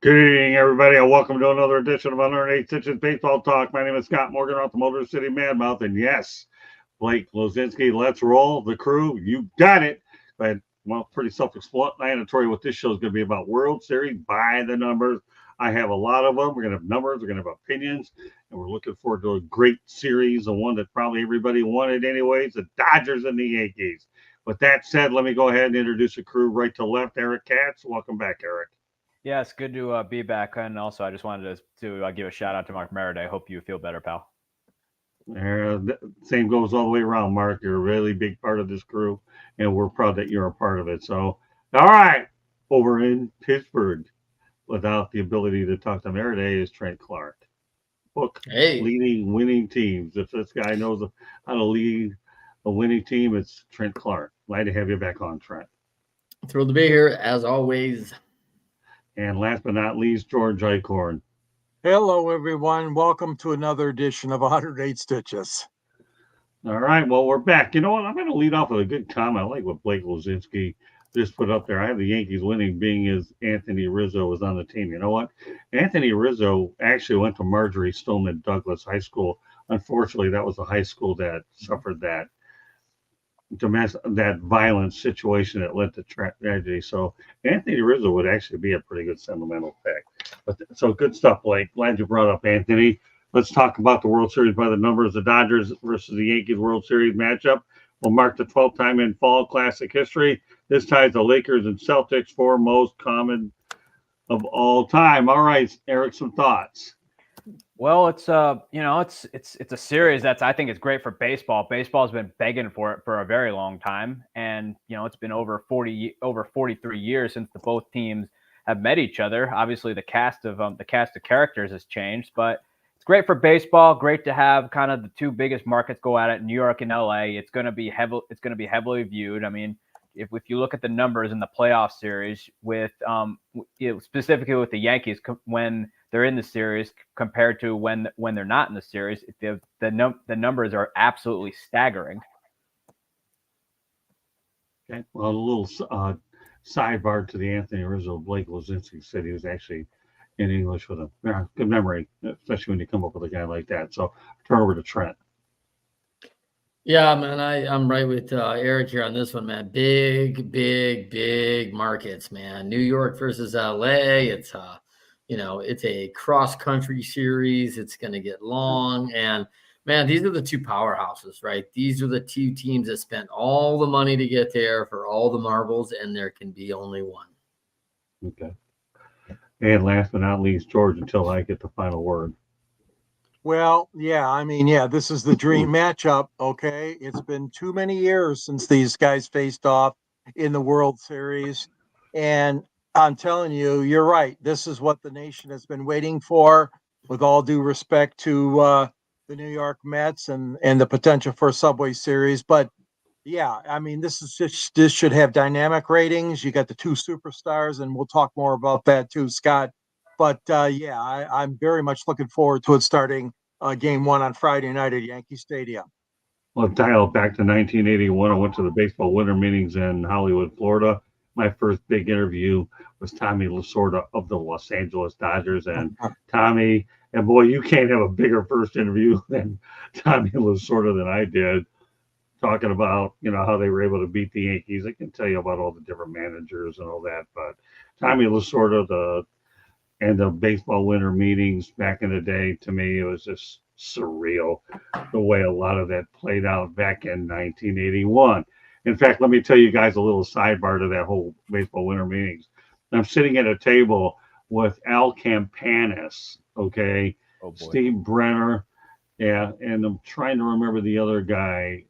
Good evening, everybody, and welcome to another edition of 108 Stitches Baseball Talk. My name is Scott Morgan, off the Motor City Madmouth, and yes, Blake Lozinski, let's roll the crew. You got it. But, well, pretty self-explanatory what this show is going to be about. World Series by the numbers. I have a lot of them. We're going to have numbers. We're going to have opinions, and we're looking forward to a great series, the one that probably everybody wanted anyways, the Dodgers and the Yankees. With that said, let me go ahead and introduce the crew right to left. Eric Katz. Welcome back, Eric. Yeah, it's good to be back. And also, I just wanted to give a shout out to Mark Merritt. I hope you feel better, pal. Same goes all the way around, Mark. You're a really big part of this crew, and we're proud that you're a part of it. So, all right, over in Pittsburgh, without the ability to talk to Merritt, is Trent Clark. Book leading winning teams. If this guy knows how to lead a winning team, it's Trent Clark. Glad to have you back on, Trent. Thrilled to be here, as always. And last but not least, George Eichhorn. Hello, everyone. Welcome to another edition of 108 Stitches. All right, well, we're back. You know what? I'm going to lead off with a good comment. I like what Blake Lozinski just put up there. I have the Yankees winning, being as Anthony Rizzo was on the team. You know what? Anthony Rizzo actually went to Marjorie Stoneman Douglas High School. Unfortunately, that was the high school that suffered that violent situation that led to tragedy. So Anthony Rizzo would actually be a pretty good sentimental pick. But so good stuff, Blake. Glad you brought up Anthony. Let's talk about the World Series by the numbers. The Dodgers versus the Yankees World Series matchup will mark the 12th time in fall classic history. This ties the Lakers and Celtics for most common of all time. All right, Eric, some thoughts. Well, it's it's a series that's, I think, it's great for baseball. Baseball's been begging for it for a very long time, and it's been over 43 years since both teams have met each other. Obviously, the cast of characters has changed, but it's great for baseball. Great to have kind of the two biggest markets go at it, New York and LA. It's going to be heavily viewed. I mean, if you look at the numbers in the playoff series with specifically with the Yankees when they're in the series compared to when they're not in the series, the numbers are absolutely staggering. Okay, well, a little sidebar to the Anthony Rizzo. Blake Lozinski said he was actually in English with him. Yeah, good memory, especially when you come up with a guy like that. So turn over to Trent. Yeah, man, I'm right with Eric here on this one, man. Big markets, man. New York versus LA. It's it's a cross-country series. It's going to get long. And, man, these are the two powerhouses, right? These are the two teams that spent all the money to get there for all the marbles, and there can be only one. Okay. And last but not least, George, until I get the final word. Well, this is the dream matchup, okay? It's been too many years since these guys faced off in the World Series. And I'm telling you, you're right. This is what the nation has been waiting for, with all due respect to the New York Mets and the potential for a Subway Series. But, yeah, I mean, this should have dynamic ratings. You got the two superstars, and we'll talk more about that too, Scott. But, I'm very much looking forward to it starting game one on Friday night at Yankee Stadium. Well, dial back to 1981. I went to the baseball winter meetings in Hollywood, Florida. My first big interview was Tommy Lasorda of the Los Angeles Dodgers. And Tommy, and boy, you can't have a bigger first interview than Tommy Lasorda than I did, talking about, how they were able to beat the Yankees. I can tell you about all the different managers and all that, but Tommy Lasorda, and the baseball winter meetings back in the day, to me, it was just surreal the way a lot of that played out back in 1981. In fact, let me tell you guys a little sidebar to that whole baseball winter meetings. I'm sitting at a table with Al Campanis, okay, Steve Brenner, yeah, and I'm trying to remember the other guy,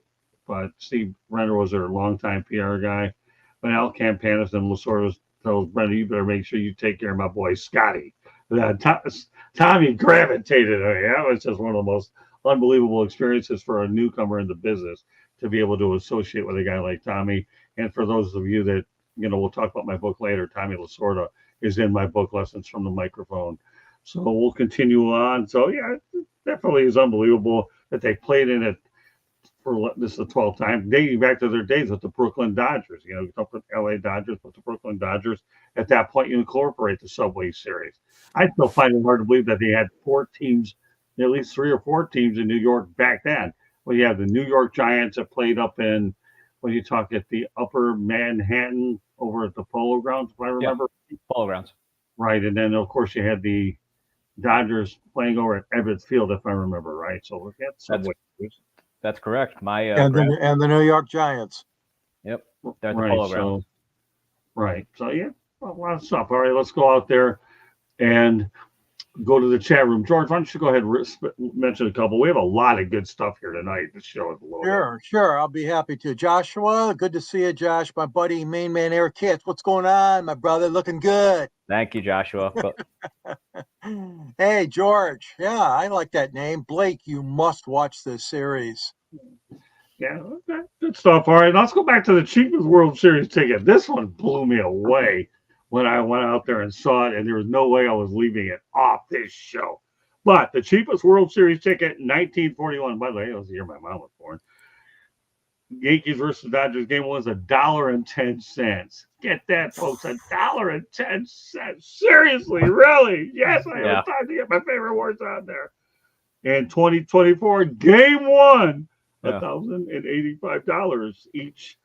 but Steve Brenner was their longtime PR guy. But Al Campanis and Lasorda tells Brenner, you better make sure you take care of my boy Scotty. Tommy gravitated. That was just one of the most unbelievable experiences for a newcomer in the business to be able to associate with a guy like Tommy. And for those of you that, we'll talk about my book later, Tommy Lasorda is in my book, Lessons from the Microphone. So we'll continue on. So, yeah, it definitely is unbelievable that they played in it for this is the 12th time, dating back to their days with the Brooklyn Dodgers. You don't put LA Dodgers, but the Brooklyn Dodgers. At that point, you incorporate the Subway Series. I still find it hard to believe that they had 4 teams, at least 3 or 4 teams in New York back then. Well, you have the New York Giants that played up in, when you talk at the Upper Manhattan over at the Polo Grounds, if I remember. Yeah, Polo Grounds. Right, and then of course you had the Dodgers playing over at Ebbets Field, if I remember right. So that's correct. And the New York Giants. Yep, they're at the Polo Grounds. So yeah, a lot of stuff. All right, let's go out there and go to the chat room. George, why don't you go ahead and mention a couple? We have a lot of good stuff here tonight. The show is a little Sure. I'll be happy to. Joshua, good to see you, Josh. My buddy, main man, Eric Kitts. What's going on, my brother? Looking good. Thank you, Joshua. Hey, George. Yeah, I like that name. Blake, you must watch this series. Yeah, okay. Good stuff. All right, let's go back to the cheapest World Series ticket. This one blew me away when I went out there and saw it, and there was no way I was leaving it off this show. But the cheapest World Series ticket in 1941, by the way, it was the year my mom was born. Yankees versus Dodgers game was $1.10. Get that, folks, $1.10. Seriously, really? Yes, I have time to get my favorite words on there. And 2024 game 1, $1,085 each.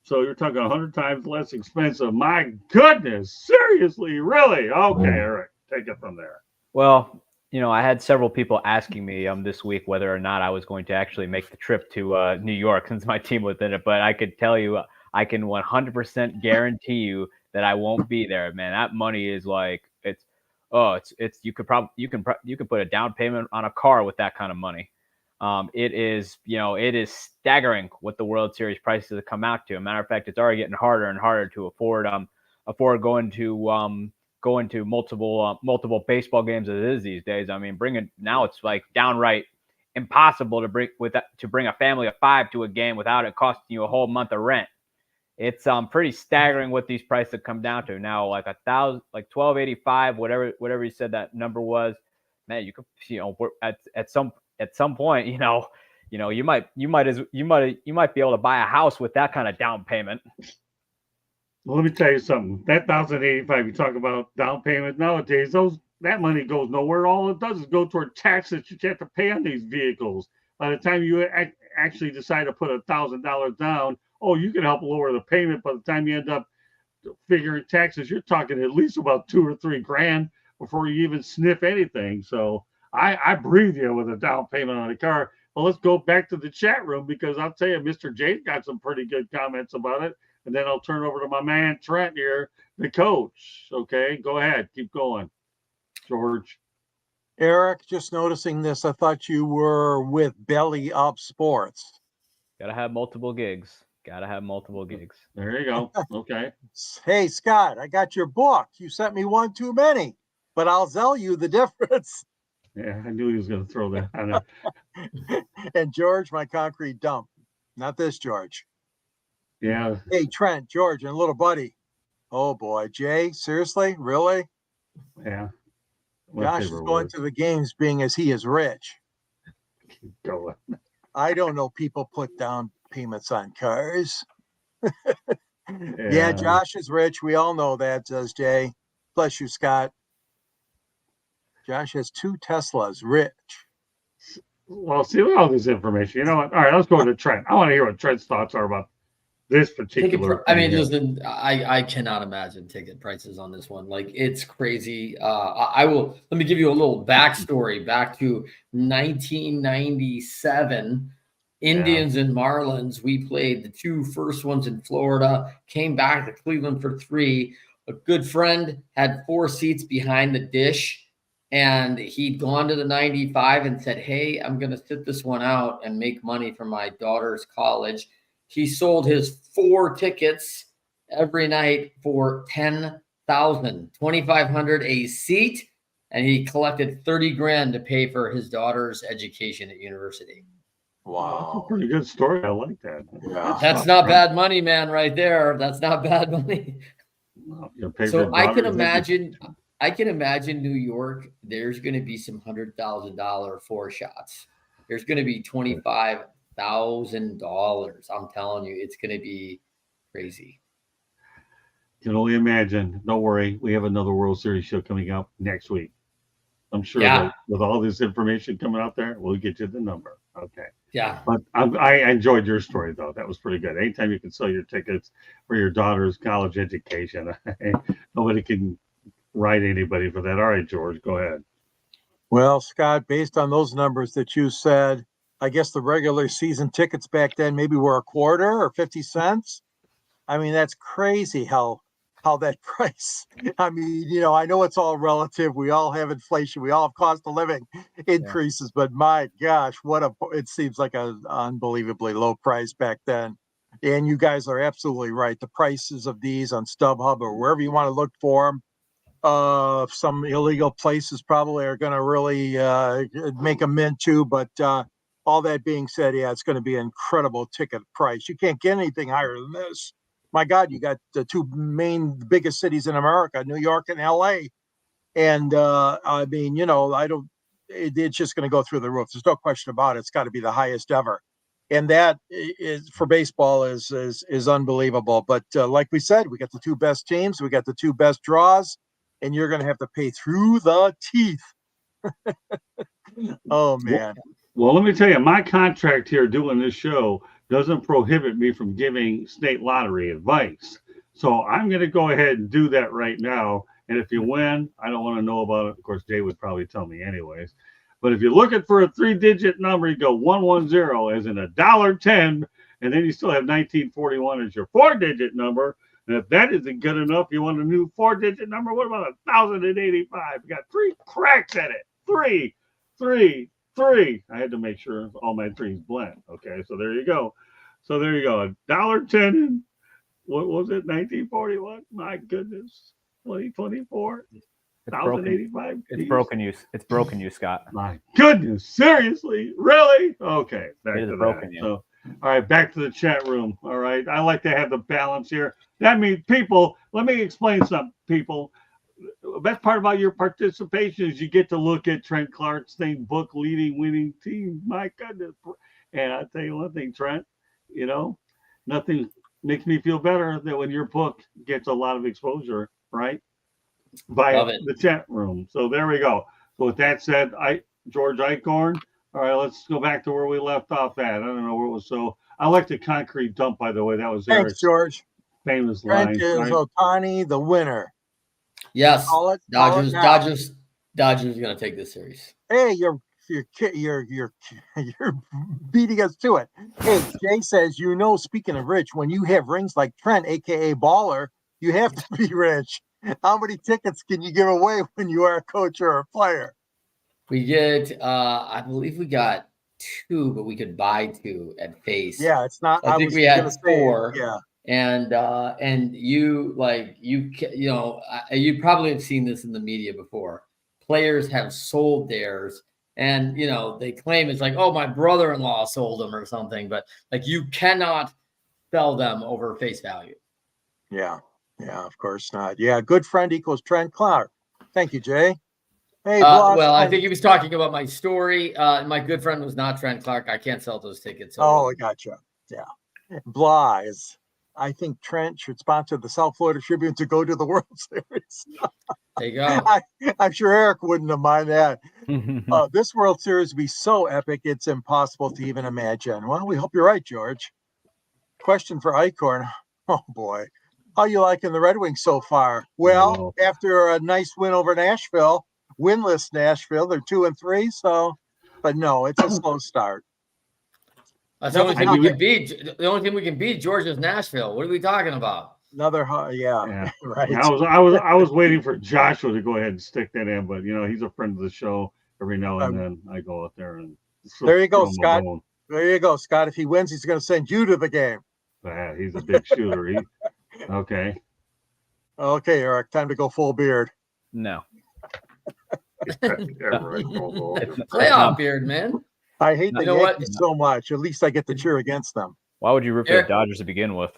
So you're talking 100 times less expensive. My goodness, seriously, really? Okay, Eric, take it from there. Well, I had several people asking me this week whether or not I was going to actually make the trip to New York since my team was in it. But I could tell you, I can 100% guarantee you that I won't be there, man. That money is like you could put a down payment on a car with that kind of money. It is staggering what the World Series prices have come out to. As a matter of fact, it's already getting harder and harder to afford going to multiple baseball games as it is these days. I mean, now it's like downright impossible to bring a family of 5 to a game without it costing you a whole month of rent. It's pretty staggering what these prices have come down to now. Like $1,285, whatever you said that number was. Man, you could at some point, you might be able to buy a house with that kind of down payment. Well, let me tell you something. That $1,085, you talk about down payment nowadays, that money goes nowhere. All it does is go toward taxes that you have to pay on these vehicles. By the time you actually decide to put $1,000 down, you can help lower the payment. By the time you end up figuring taxes, you're talking at least about $2 or $3 grand before you even sniff anything. So I breathe you with a down payment on a car. Well, let's go back to the chat room because I'll tell you, Mr. Jay's got some pretty good comments about it. And then I'll turn over to my man Trent here, the coach. Okay, go ahead. Keep going, George. Eric, just noticing this, I thought you were with Belly Up Sports. Gotta have multiple gigs. There you go. Okay. Hey, Scott, I got your book. You sent me one too many, but I'll tell you the difference. Yeah, I knew he was going to throw that on there. And George, my concrete dump. Not this George. Yeah. Hey, Trent, George, and little buddy. Oh, boy. Jay, seriously? Really? Yeah. Josh is going to the games being as he is rich. Keep going. I don't know people put down payments on cars. Yeah, Josh is rich. We all know that, says Jay. Bless you, Scott. Josh has 2 Teslas. Rich. Well, see, look at all this information. You know what? All right, let's go to Trent. I want to hear what Trent's thoughts are about this particular. Listen, I cannot imagine ticket prices on this one. Like, it's crazy. Let me give you a little backstory back to 1997. Indians and Marlins. We played the 2 first ones in Florida, came back to Cleveland for 3. A good friend had 4 seats behind the dish, and he'd gone to the 95 and said, hey, I'm going to sit this one out and make money for my daughter's college. He sold his 4 tickets every night for $10,000, $2,500 a seat, and he collected $30 grand to pay for his daughter's education at university. Wow, that's a pretty good story. I like that. Yeah, that's not bad money, man. Right there, that's not bad money. So I can imagine New York. There's going to be some $100,000 4 shots. There's going to be $25,000, $1,000. I'm telling you, it's going to be crazy. Can only imagine. Don't worry. We have another World Series show coming up next week. I'm sure Yeah. that with all this information coming out there, we'll get you the number. Okay. Yeah. But I enjoyed your story, though. That was pretty good. Anytime you can sell your tickets for your daughter's college education, nobody can write anybody for that. All right, George, go ahead. Well, Scott, based on those numbers that you said, I guess the regular season tickets back then maybe were a quarter or 50 cents. I mean, that's crazy how that price. I mean, I know it's all relative. We all have inflation. We all have cost of living increases, but my gosh, it seems like an unbelievably low price back then. And you guys are absolutely right. The prices of these on StubHub or wherever you want to look for them, some illegal places probably are going to really make a mint too. But all that being said, yeah, it's going to be an incredible ticket price. You can't get anything higher than this. My God, you got the two biggest cities in America, New York and LA. And I mean, it's just going to go through the roof. There's no question about it. It's got to be the highest ever. And that is for baseball is unbelievable. But like we said, we got the two best teams. We got the two best draws. And you're going to have to pay through the teeth. Oh, man. Well, let me tell you, my contract here doing this show doesn't prohibit me from giving state lottery advice. So I'm going to go ahead and do that right now. And if you win, I don't want to know about it. Of course, Jay would probably tell me anyways. But if you're looking for a 3-digit number, you go 110 as in $1.10. And then you still have 1941 as your 4-digit number. And if that isn't good enough, you want a new 4-digit number? What about 1,085? You got 3 cracks at it. 3, 3, 3. I had to make sure all my threes blend. Okay, so there you go. $1.10. What was it? 1941. My goodness. 2024. 1,085. It's broken you. It's broken you, Scott. My goodness. Seriously? Really? Okay. Back It is to broken that. you. So, all right, back to the chat room. All right. I like to have the balance here. That means people, let me explain something, people. The best part about your participation is you get to look at Trent Clark's thing, book leading winning team. My goodness. And I'll tell you one thing, Trent, nothing makes me feel better than when your book gets a lot of exposure, right? By the chat room. So there we go. So with that said, George Eichhorn. All right, let's go back to where we left off at. I don't know where it was. So I like the concrete dump, by the way. That was Thanks, Eric's George. famous Trent line. is Right? Ohtani the winner. Yes. Call it Dodgers now. Dodgers are going to take this series. Hey, you're beating us to it. Hey, Jay says, speaking of rich, when you have rings like Trent, aka Baller, you have to be rich. How many tickets can you give away when you are a coach or a player? We get, I believe we got 2, but we could buy 2 at face. Yeah, it's not. I think we had 4. Yeah. And you probably have seen this in the media before. Players have sold theirs, and they claim it's like, oh, my brother-in-law sold them or something, but like you cannot sell them over face value. Yeah, of course not. Yeah, good friend equals Trent Clark. Thank you, Jay. Hey, well, I think he was talking about my story. My good friend was not Trent Clark. I can't sell those tickets. So I gotcha. Yeah, Blah is. I think Trent should sponsor the South Florida Tribune to go to the World Series. There you go. I'm sure Eric wouldn't have mind that. This World Series would be so epic, it's impossible to even imagine. Well, we hope you're right, George. Question for Eichhorn. Oh, boy. How you liking the Red Wings so far? Well, after a nice win over Nashville, winless Nashville, they're 2-3. So, but no, it's a slow start. That's the only thing we can beat. The only thing we can beat, Georgia, is Nashville. What are we talking about? Yeah, right. I was waiting for Joshua to go ahead and stick that in, but he's a friend of the show. Every now and then I go out there and there you go, Scott. There you go, Scott. If he wins, he's going to send you to the game. He's a big shooter. Okay, Eric. Time to go full beard. No. Playoff beard, man. I hate the Yankees so much. At least I get to cheer against them. Why would you root for the Dodgers to begin with?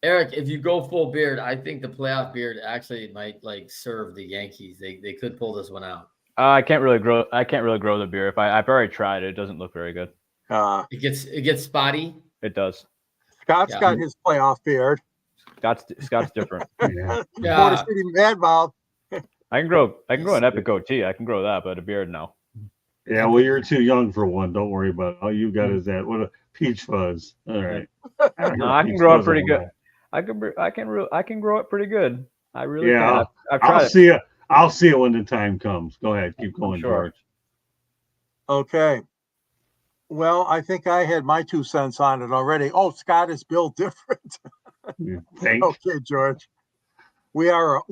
Eric, if you go full beard, I think the playoff beard actually might serve the Yankees. They could pull this one out. I can't really grow the beard. I've already tried it. It doesn't look very good. It gets spotty. It does. Scott's Yeah. got his playoff beard. Scott's different. Yeah. Motor City Madmouth. I can grow an epic goatee. I can grow that, but a beard, no. Yeah, well, you're too young for one. Don't worry about it. All you got is that. What a peach fuzz. All right. No, I can grow it pretty good. I can grow it pretty good. I really can. I've tried I'll see it. I'll see it when the time comes. Go ahead. Keep going, Sure. George. Okay. Well, I think I had my 2 cents on it already. Oh, Scott is built different. You think? Okay, George. We are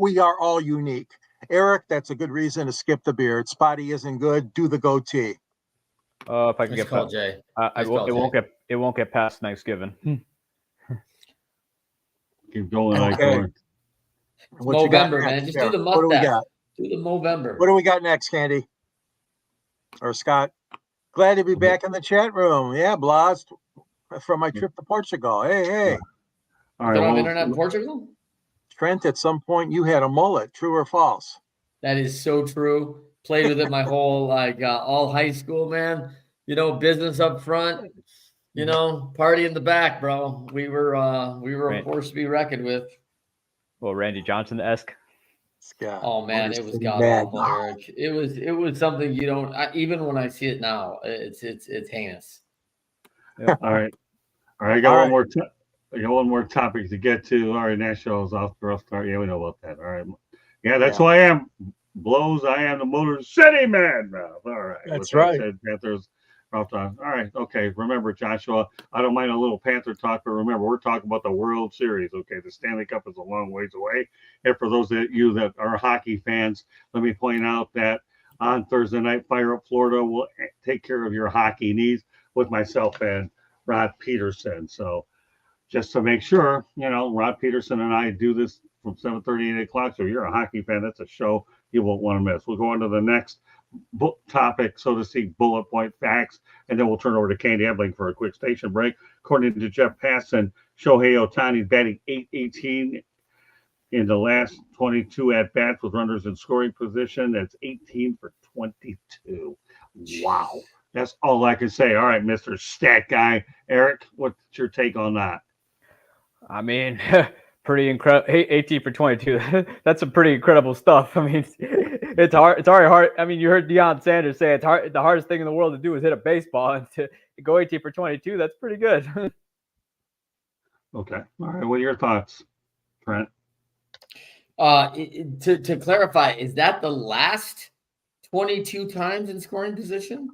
all unique. Eric, that's a good reason to skip the beard. Spotty isn't good. Do the goatee. If I can Nice get call, past, Jay. it won't get past Thanksgiving. Keep going, Okay. Ike. What you got Movember, next, man. Just Eric? do the What do we mustache. got? Do the Movember. What do we got next, Candy? Or Scott? Glad to be back in the chat room. Yeah, Blas, from my trip to Portugal. Hey. All You right. don't have Well, internet in Portugal? Trent, at some point you had a mullet. True or false? That is so true. Played with it my whole all high school, man. You know, business up front. You know, party in the back, bro. We were a force to be reckoned with. Well, Randy Johnson-esque. Scott. Oh man, it was god bad. awful, Eric. It was something you don't. Even when I see it now, it's heinous. all right. I got one more. I got one more topic to get to. All right, Nashville's off the rough start. Yeah, we know about that. All right. Yeah, that's who I am. Blows. I am the Motor City man. All right. That's right. Said, Panthers. Rough on. All right. Okay. Remember, Joshua, I don't mind a little Panther talk, but remember, we're talking about the World Series. Okay. The Stanley Cup is a long ways away. And for those of you that are hockey fans, let me point out that on Thursday night, Fire Up Florida will take care of your hockey needs with myself and Rod Peterson. So just to make sure, Rod Peterson and I do this from 7:30 to 8 o'clock. So if you're a hockey fan, that's a show you won't want to miss. We'll go on to the next topic, so to speak, bullet point facts, and then we'll turn over to Candy Ebling for a quick station break. According to Jeff Passan, Shohei Ohtani batting .818 in the last 22 at-bats with runners in scoring position. That's 18 for 22. Wow. That's all I can say. All right, Mr. Stat Guy. Eric, what's your take on that? I mean, pretty incredible. 18 for 22. That's some pretty incredible stuff. I mean, it's hard. It's already hard. I mean, you heard Deion Sanders say it's hard. The hardest thing in the world to do is hit a baseball, and to go 18 for 22. That's pretty good. Okay. All right. What are your thoughts, Trent? To clarify, is that the last 22 times in scoring position?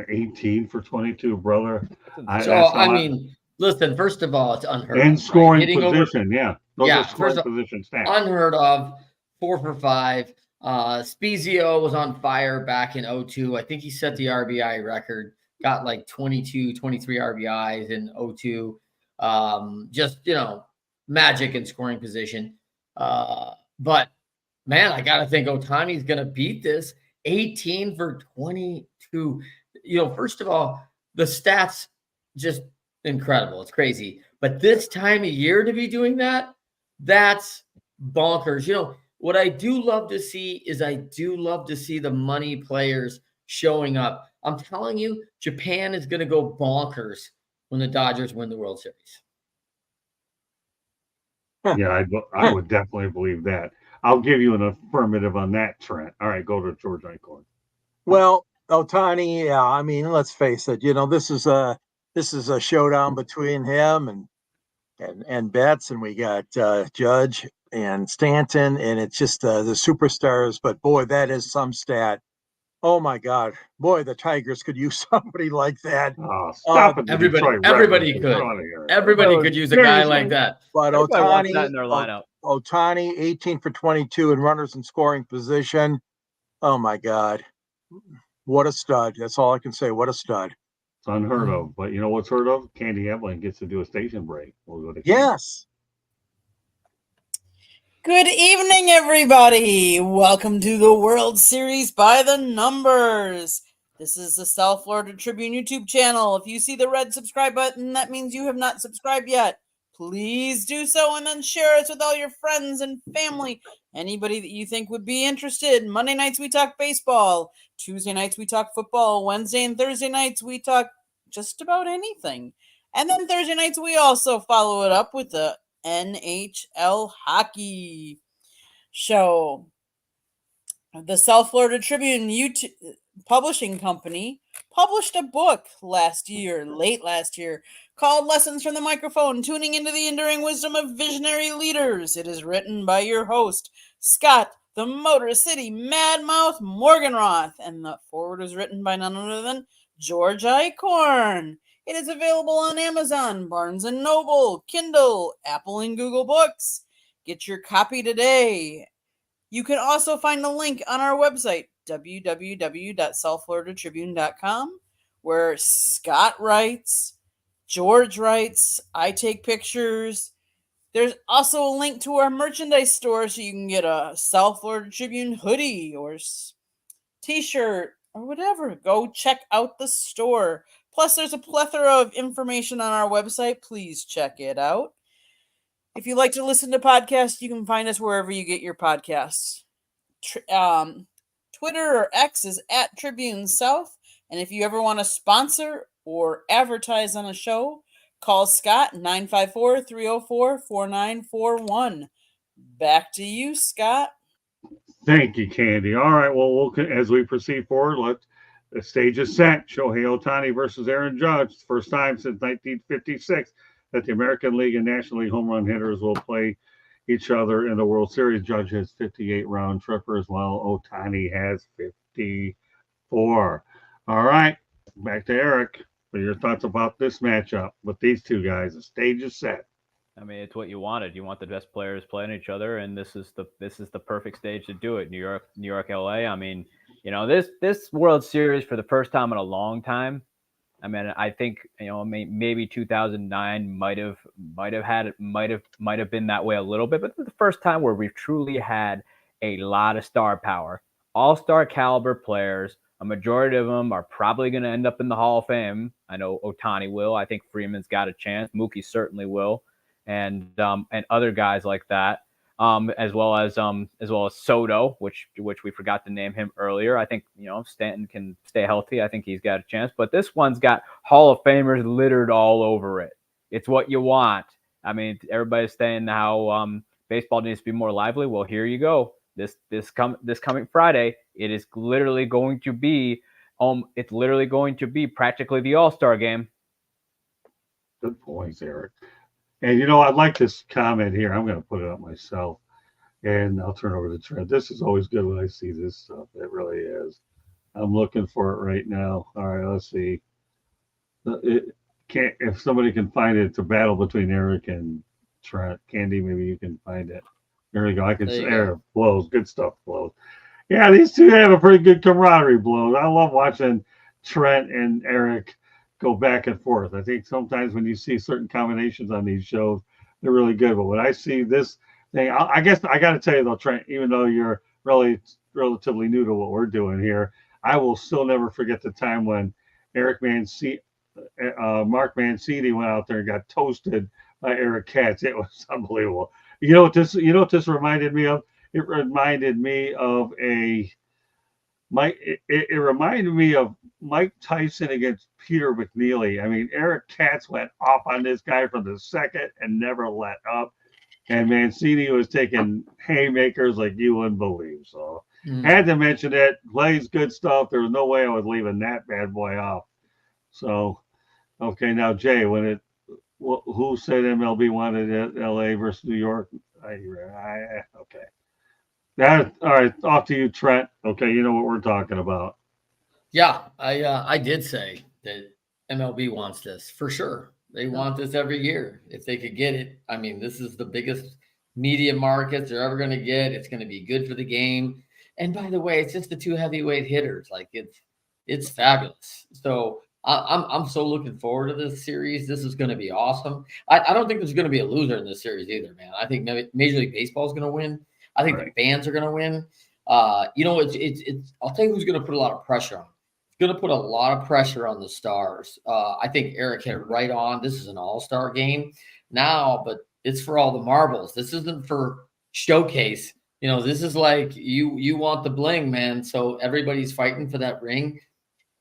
18 for 22, brother. I mean, listen, first of all, it's unheard of. And scoring right? position, yeah. Those are scoring first position stats. Unheard of. 4 for 5. Spezio was on fire back in 02. I think he set the RBI record, got like 22, 23 RBIs in 02. Just, magic in scoring position. But, man, I got to think Ohtani's going to beat this. 18 for 22. First of all, the stats just incredible. It's crazy. But this time of year to be doing that, that's bonkers. What I do love to see is the money players showing up. I'm telling you, Japan is going to go bonkers when the Dodgers win the World Series. Yeah, I would definitely believe that. I'll give you an affirmative on that, Trent. All right, go to George Eichhorn. Well, Ohtani, yeah, I mean, let's face it, this is a showdown between him and Betts, and we got Judge and Stanton, and it's just the superstars. But boy, that is some stat. Oh my God, boy, the Tigers could use somebody like that. Oh, stop it! Everybody could use a guy like that. But Ohtani in their lineup. Ohtani, 18 for 22 and runners in scoring position. Oh my God, what a stud! That's all I can say. What a stud! It's unheard of. But you know what's heard of? Candy Ebling gets to do a station break. We'll go to yes. Good evening, everybody. Welcome to the World Series by the Numbers. This is the South Florida Tribune YouTube channel. If you see the red subscribe button, that means you have not subscribed yet. Please do so and then share us with all your friends and family. Anybody that you think would be interested. Monday nights we talk baseball. Tuesday nights we talk football. Wednesday and Thursday nights we talk just about anything. And then Thursday nights, we also follow it up with the NHL hockey show. The South Florida Tribune publishing company published a book late last year, called Lessons from the Microphone, Tuning into the Enduring Wisdom of Visionary Leaders. It is written by your host, Scott, the Motor City Madmouth Morganroth, and the foreword is written by none other than George Icorn. It is available on Amazon, Barnes & Noble, Kindle, Apple, and Google Books. Get your copy today. You can also find the link on our website, www.southfloridatribune.com, where Scott writes, George writes, I take pictures. There's also a link to our merchandise store so you can get a South Florida Tribune hoodie or t-shirt or whatever. Go check out the store. Plus, there's a plethora of information on our website. Please check it out. If you like to listen to podcasts, you can find us wherever you get your podcasts. Twitter or X is at Tribune South. And if you ever want to sponsor or advertise on a show, call Scott 954-304-4941. Back to you, Scott. Thank you, Candy. All right. Well, as we proceed forward, the stage is set. Shohei Ohtani versus Aaron Judge. First time since 1956 that the American League and National League home run hitters will play each other in the World Series. Judge has 58 round tripper as well. Ohtani has 54. All right. Back to Eric for your thoughts about this matchup with these two guys. The stage is set. I mean, it's what you wanted. You want the best players playing each other, and this is the perfect stage to do it. New York, LA. I mean, this World Series for the first time in a long time. I mean, I think maybe 2009 might have been that way a little bit, but the first time where we've truly had a lot of star power, all-star caliber players. A majority of them are probably going to end up in the Hall of Fame. I know Ohtani will. I think Freeman's got a chance. Mookie certainly will, and other guys like that. As well as Soto, which we forgot to name him earlier. I think Stanton can stay healthy. I think he's got a chance. But this one's got Hall of Famers littered all over it. It's what you want. I mean, everybody's saying how baseball needs to be more lively. Well, here you go. This coming Friday, it is literally going to be practically the All-Star game. Good points, Eric. And I'd like this comment here. I'm going to put it up myself, and I'll turn over to Trent. This is always good when I see this stuff. It really is. I'm looking for it right now. All right, let's see. If somebody can find it, it's a battle between Eric and Trent. Candy, maybe you can find it. There we go. I can see Eric blows. Good stuff, blows. Yeah, these two have a pretty good camaraderie, blows. I love watching Trent and Eric go back and forth. I think sometimes when you see certain combinations on these shows, they're really good. But when I see this thing, I guess I got to tell you though, Trent, even though you're really relatively new to what we're doing here, I will still never forget the time when Mark Mancini went out there and got toasted by Eric Katz. It was unbelievable. You know what this reminded me of? It reminded me of It reminded me of Mike Tyson against Peter McNeely. I mean, Eric Katz went off on this guy from the second and never let up. And Mancini was taking haymakers like you wouldn't believe. So had to mention it. Plays good stuff. There was no way I was leaving that bad boy off. So, okay, now Jay, who said MLB wanted it, LA versus New York? Okay. All right, off to you, Trent. Okay, you know what we're talking about. Yeah, I did say that MLB wants this for sure. They want this every year if they could get it. I mean, this is the biggest media market they're ever going to get. It's going to be good for the game. And by the way, it's just the two heavyweight hitters. Like it's fabulous. So I'm so looking forward to this series. This is going to be awesome. I don't think there's going to be a loser in this series either, man. I think Major League Baseball is going to win. I think the fans are going to win. I'll tell you who's going to put a lot of pressure on. It's going to put a lot of pressure on the Stars. I think Eric hit it right on. This is an all-star game now, but it's for all the marbles. This isn't for showcase. This is like you want the bling, man. So everybody's fighting for that ring.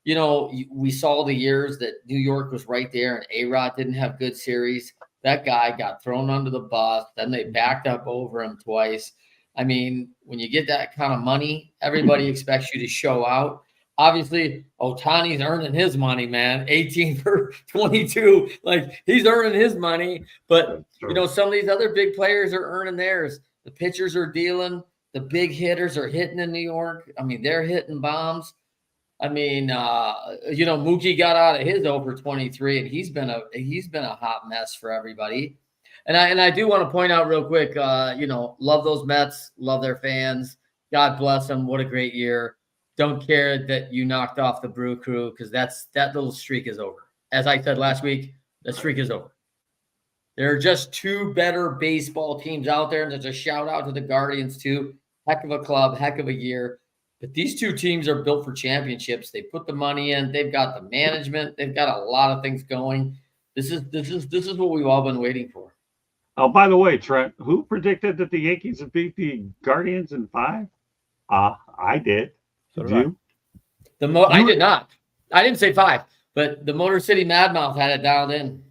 you know, we saw the years that New York was right there and A-Rod didn't have good series. That guy got thrown under the bus. Then they backed up over him twice. I mean, when you get that kind of money, everybody expects you to show out. Obviously, Ohtani's earning his money, man. 18 for 22. Like, he's earning his money. But, you know, some of these other big players are earning theirs. The pitchers are dealing. The big hitters are hitting in New York. I mean, they're hitting bombs. I mean, you know, Mookie got out of his over 23, and he's been a hot mess for everybody. And I do want to point out real quick, you know, love those Mets, love their fans. God bless them. What a great year. Don't care that you knocked off the Brew Crew, because that little streak is over. As I said last week, the streak is over. There are just two better baseball teams out there, and there's a shout out to the Guardians too. Heck of a club, heck of a year. But these two teams are built for championships. They put the money in. They've got the management. They've got a lot of things going. This is what we've all been waiting for. Oh, by the way, Trent, who predicted that the Yankees would beat the Guardians in 5? I did. So Did did I. you? I did not. I didn't say 5, but the Motor City Madmouth had it dialed in.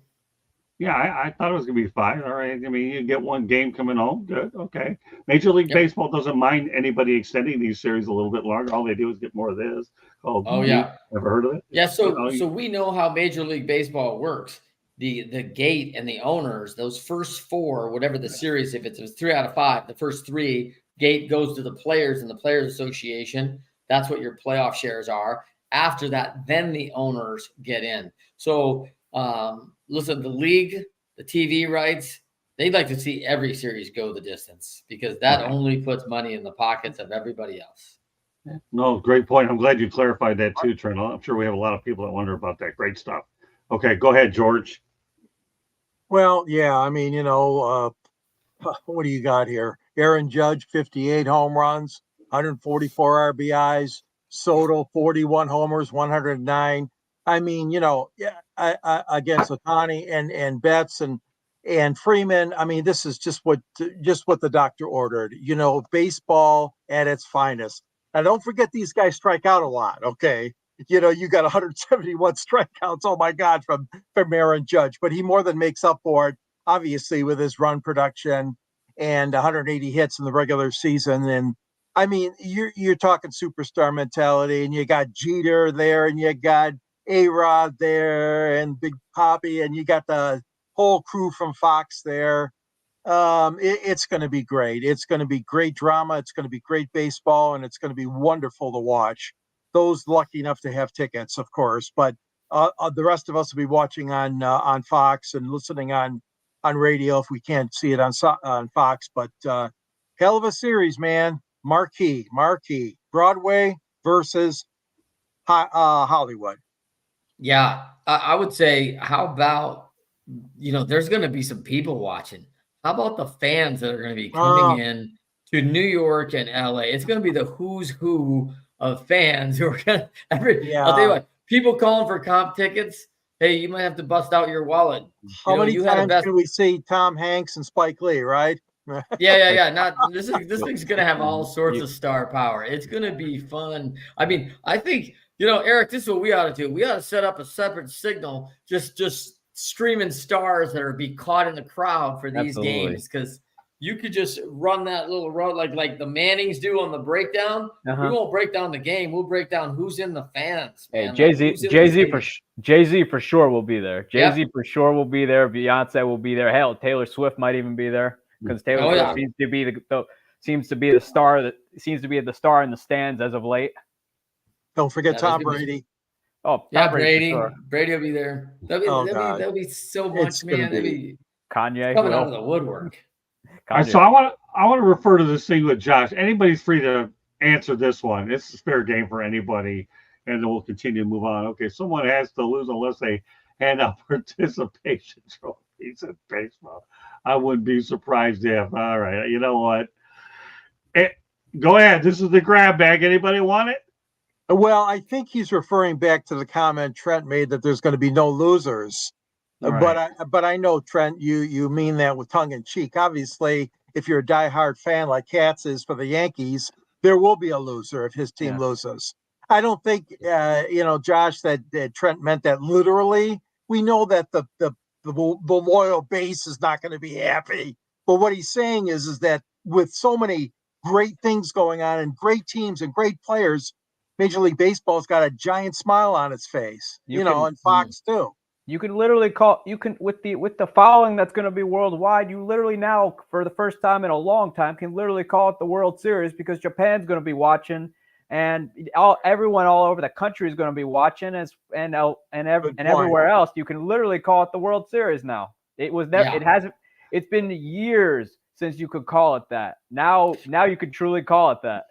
Yeah, I thought it was going to be 5. All right. I mean, you get one game coming home. Good. Okay. Major League Baseball doesn't mind anybody extending these series a little bit longer. All they do is get more of this. Oh yeah. Ever heard of it? Yeah. So we know how Major League Baseball works. The gate and the owners, those first 4, whatever the series, if it's 3 out of 5, the first 3, gate goes to the players and the Players Association. That's what your playoff shares are. After that, then the owners get in. So, listen, the league, the TV rights, they'd like to see every series go the distance, because that only puts money in the pockets of everybody else. No, great point. I'm glad you clarified that too, Trent. I'm sure we have a lot of people that wonder about that. Great stuff. Okay, go ahead, George. Well, yeah, I mean, you know, what do you got here? Aaron Judge, 58 home runs, 144 RBIs. Soto, 41 homers, 109. I mean, you know, against Ohtani and Betts and Freeman. I mean, this is just what the doctor ordered. You know, baseball at its finest. Now, don't forget these guys strike out a lot. Okay, you know, you got 171 strikeouts. Oh my God, from Aaron Judge, but he more than makes up for it, obviously, with his run production and 180 hits in the regular season. And I mean, you're talking superstar mentality, and you got Jeter there, and you got A-Rod there, and Big Papi, and you got the whole crew from Fox there. It's going to be great. It's going to be great drama. It's going to be great baseball, and it's going to be wonderful to watch. Those lucky enough to have tickets, of course, but the rest of us will be watching on Fox and listening on radio if we can't see it on Fox. But hell of a series, man. Marquee. Broadway versus Hollywood. Yeah, I would say, how about, you know, there's going to be some people watching. How about the fans that are going to be coming in to New York and LA? It's going to be the who's who of fans who are going to I'll tell you what, people calling for comp tickets. Hey, you might have to bust out your wallet. How many times can we see Tom Hanks and Spike Lee, right? Yeah. This thing's gonna have all sorts of star power. It's gonna be fun. I mean, I think, you know, Eric, this is what we ought to do. We ought to set up a separate signal, just streaming stars that are be caught in the crowd for these games, because you could just run that little road like the Mannings do on the breakdown. We won't break down the game. We'll break down who's in the fans. Hey, Jay-Z for sure will be there. Jay-Z for sure will be there. Beyonce will be there. Hell, Taylor Swift might even be there, because Taylor Swift seems to be the star in the stands as of late. Don't forget Tom Brady. Brady. Sure. Brady will be there. That'll be so much, man. That'll be Kanye coming out of the woodwork. So I want to refer to this thing with Josh. Anybody's free to answer this one. It's a fair game for anybody, and then we'll continue to move on. Okay, someone has to lose unless they hand out participation trophies in baseball. I wouldn't be surprised if. All right, you know what? Go ahead. This is the grab bag. Anybody want it? Well, I think he's referring back to the comment Trent made that there's going to be no losers. Right. But I know, Trent, you mean that with tongue in cheek. Obviously, if you're a diehard fan like Katz is for the Yankees, there will be a loser if his team loses. I don't think, Josh, that Trent meant that literally. We know that the loyal base is not going to be happy. But what he's saying is that with so many great things going on and great teams and great players, Major League Baseball's got a giant smile on its face, and Fox too. You can literally with the following that's going to be worldwide, you literally now, for the first time in a long time, can literally call it the World Series because Japan's going to be watching, and everyone all over the country is going to be watching, and everywhere else. You can literally call it the World Series now. It's been years since you could call it that. Now you could truly call it that.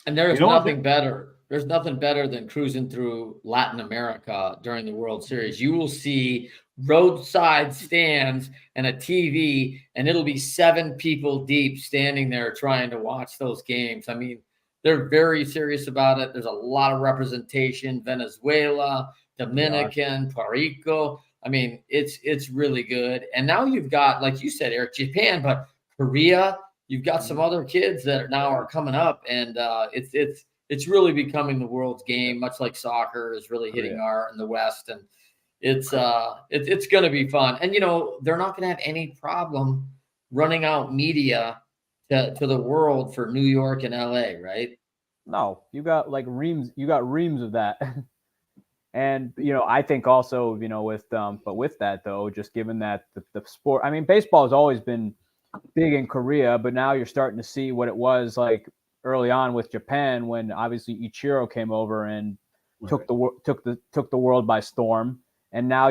And there's nothing better. There's nothing better than cruising through Latin America during the World Series. You will see roadside stands and a TV, and it'll be 7 people deep standing there trying to watch those games. I mean, they're very serious about it. There's a lot of representation. Venezuela, Dominican, Puerto Rico. I mean, it's really good. And now you've got, like you said, Eric, Japan, but Korea. You've got some other kids that now are coming up, and it's really becoming the world's game, much like soccer is really hitting our in the West, and it's going to be fun. And they're not going to have any problem running out media to the world for New York and LA, right? No, you got reams. You got reams of that. And I think also with that though, just given that the sport, I mean, baseball has always been big in Korea, but now you're starting to see what it was like early on with Japan when obviously Ichiro came over and took the world by storm. And now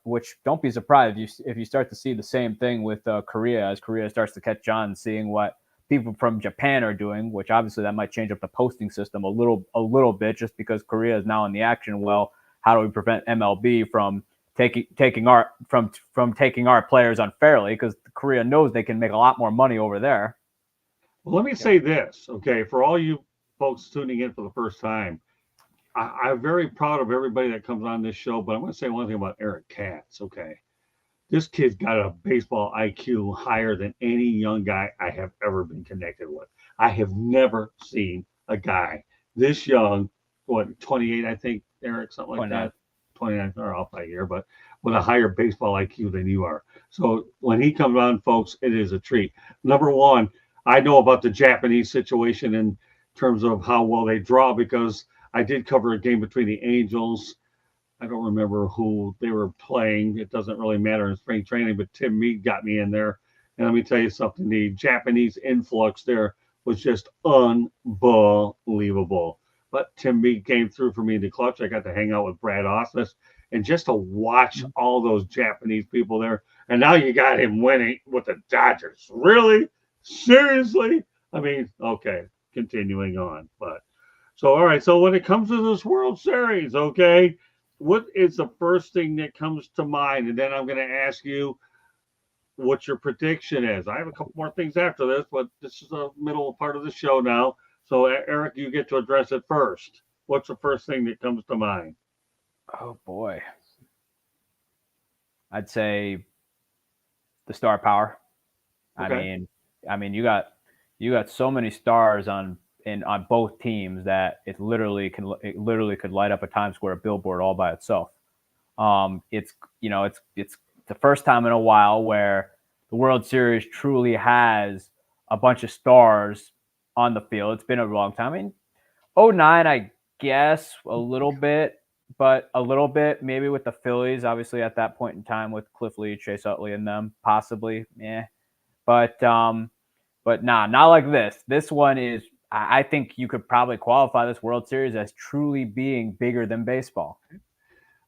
which don't be surprised if you start to see the same thing with Korea as Korea starts to catch on, seeing what people from Japan are doing, which obviously that might change up the posting system a little bit just because Korea is now in the action. Well, how do we prevent MLB from taking our players unfairly, because Korea knows they can make a lot more money over there. Well, let me say this, okay, for all you folks tuning in for the first time, I'm very proud of everybody that comes on this show, but I'm going to say one thing about Eric Katz, okay? This kid's got a baseball IQ higher than any young guy I have ever been connected with. I have never seen a guy this young, 28, I think, Eric, something like 29. That. 29 or off by a year, but with a higher baseball IQ than you are. So when he comes on, folks, it is a treat. Number one, I know about the Japanese situation in terms of how well they draw because I did cover a game between the Angels. I don't remember who they were playing. It doesn't really matter in spring training, but Tim Meade got me in there. And let me tell you something, the Japanese influx there was just unbelievable. But Tim Meade came through for me in the clutch. I got to hang out with Brad Osmus and just to watch all those Japanese people there. And now you got him winning with the Dodgers. Really? Seriously? I mean, okay, continuing on. But so, all right. So when it comes to this World Series, okay, what is the first thing that comes to mind? And then I'm going to ask you what your prediction is. I have a couple more things after this, but this is the middle part of the show now. So, Eric, you get to address it first. What's the first thing that comes to mind? Oh, boy. I'd say the star power. Okay. I mean, you got so many stars on both teams that it literally could light up a Times Square billboard all by itself. It's the first time in a while where the World Series truly has a bunch of stars on the field. It's been a long time. I mean, 2009, I guess a little bit maybe with the Phillies, obviously at that point in time with Cliff Lee, Chase Utley and them, possibly. Yeah. But nah, not like this. This one is, I think you could probably qualify this World Series as truly being bigger than baseball.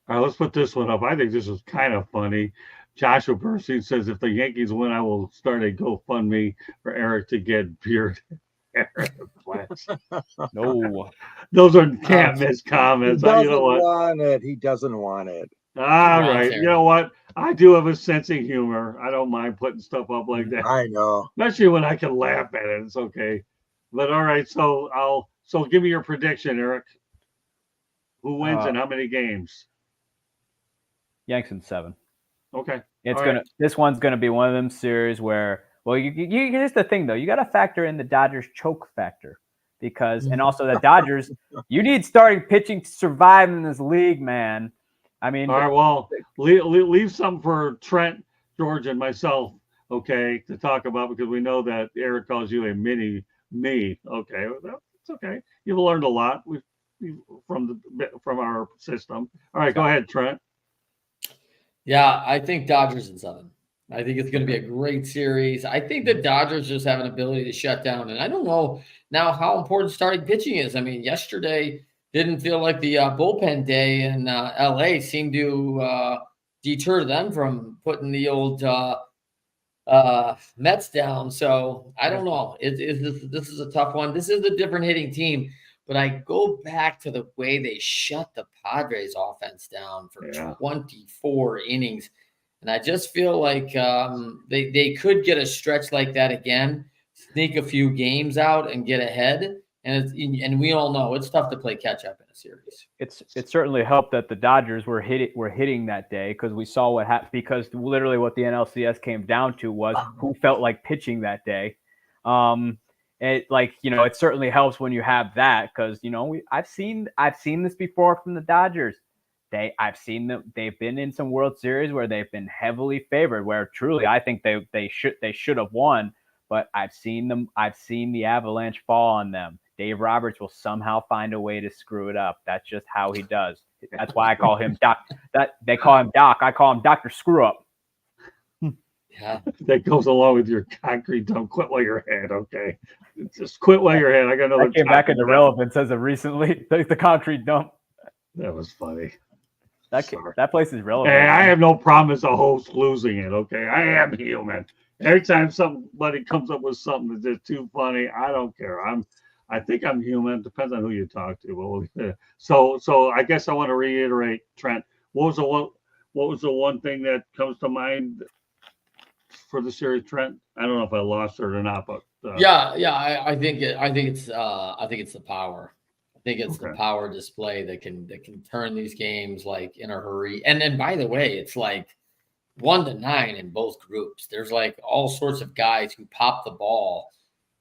All right, let's put this one up. I think this is kind of funny. Joshua Bernstein says, if the Yankees win, I will start a GoFundMe for Eric to get beard. No, those are can't miss comments. He doesn't want it. He doesn't want it. All right. You know what? I do have a sense of humor. I don't mind putting stuff up like that. I know. Especially when I can laugh at it. It's okay. But all right. So give me your prediction, Eric. Who wins and how many games? Yanks in 7. Okay. This one's gonna be one of them series where, well, here's the thing though. You got to factor in the Dodgers choke factor. because, and also the Dodgers, you need starting pitching to survive in this league, man. I mean, all right, well, leave some for Trent, George, and myself, okay, to talk about, because we know that Eric calls you a mini me. Okay, well, it's okay. You've learned a lot from our system. All right, go ahead, Trent. Yeah, I think Dodgers in 7. I think it's going to be a great series. I think the Dodgers just have an ability to shut down. And I don't know now how important starting pitching is. I mean, yesterday didn't feel like the bullpen day in LA seemed to deter them from putting the old Mets down. So I don't know. This is a tough one. This is a different hitting team. But I go back to the way they shut the Padres offense down for 24 innings. And I just feel like they could get a stretch like that again, sneak a few games out and get ahead. And we all know it's tough to play catch up in a series. It certainly helped that the Dodgers were hitting that day, because we saw what happened, because literally what the NLCS came down to was who felt like pitching that day. It certainly helps when you have that, because I've seen this before from the Dodgers. I've seen them. They've been in some World Series where they've been heavily favored, where truly I think they should have won. But I've seen the avalanche fall on them. Dave Roberts will somehow find a way to screw it up. That's just how he does. That's why I call him Doc. They call him Doc. I call him Dr. Screw Up. Yeah, that goes along with your concrete dump. Quit while you're ahead, okay? Just quit while you're ahead. I got another. I came back into relevance as of recently. The concrete dump. That was funny. That place is relevant. Hey, I have no problem as a host losing it, okay? I am human. Every time somebody comes up with something that's just too funny, I don't care. I think I'm human. Depends on who you talk to. But so I guess I want to reiterate, Trent. What was the one thing that comes to mind for the series, Trent? I don't know if I lost it or not, but I think it's the power. I think it's the power display that can turn these games like in a hurry. And then, by the way, it's like 1-9 in both groups. There's like all sorts of guys who pop the ball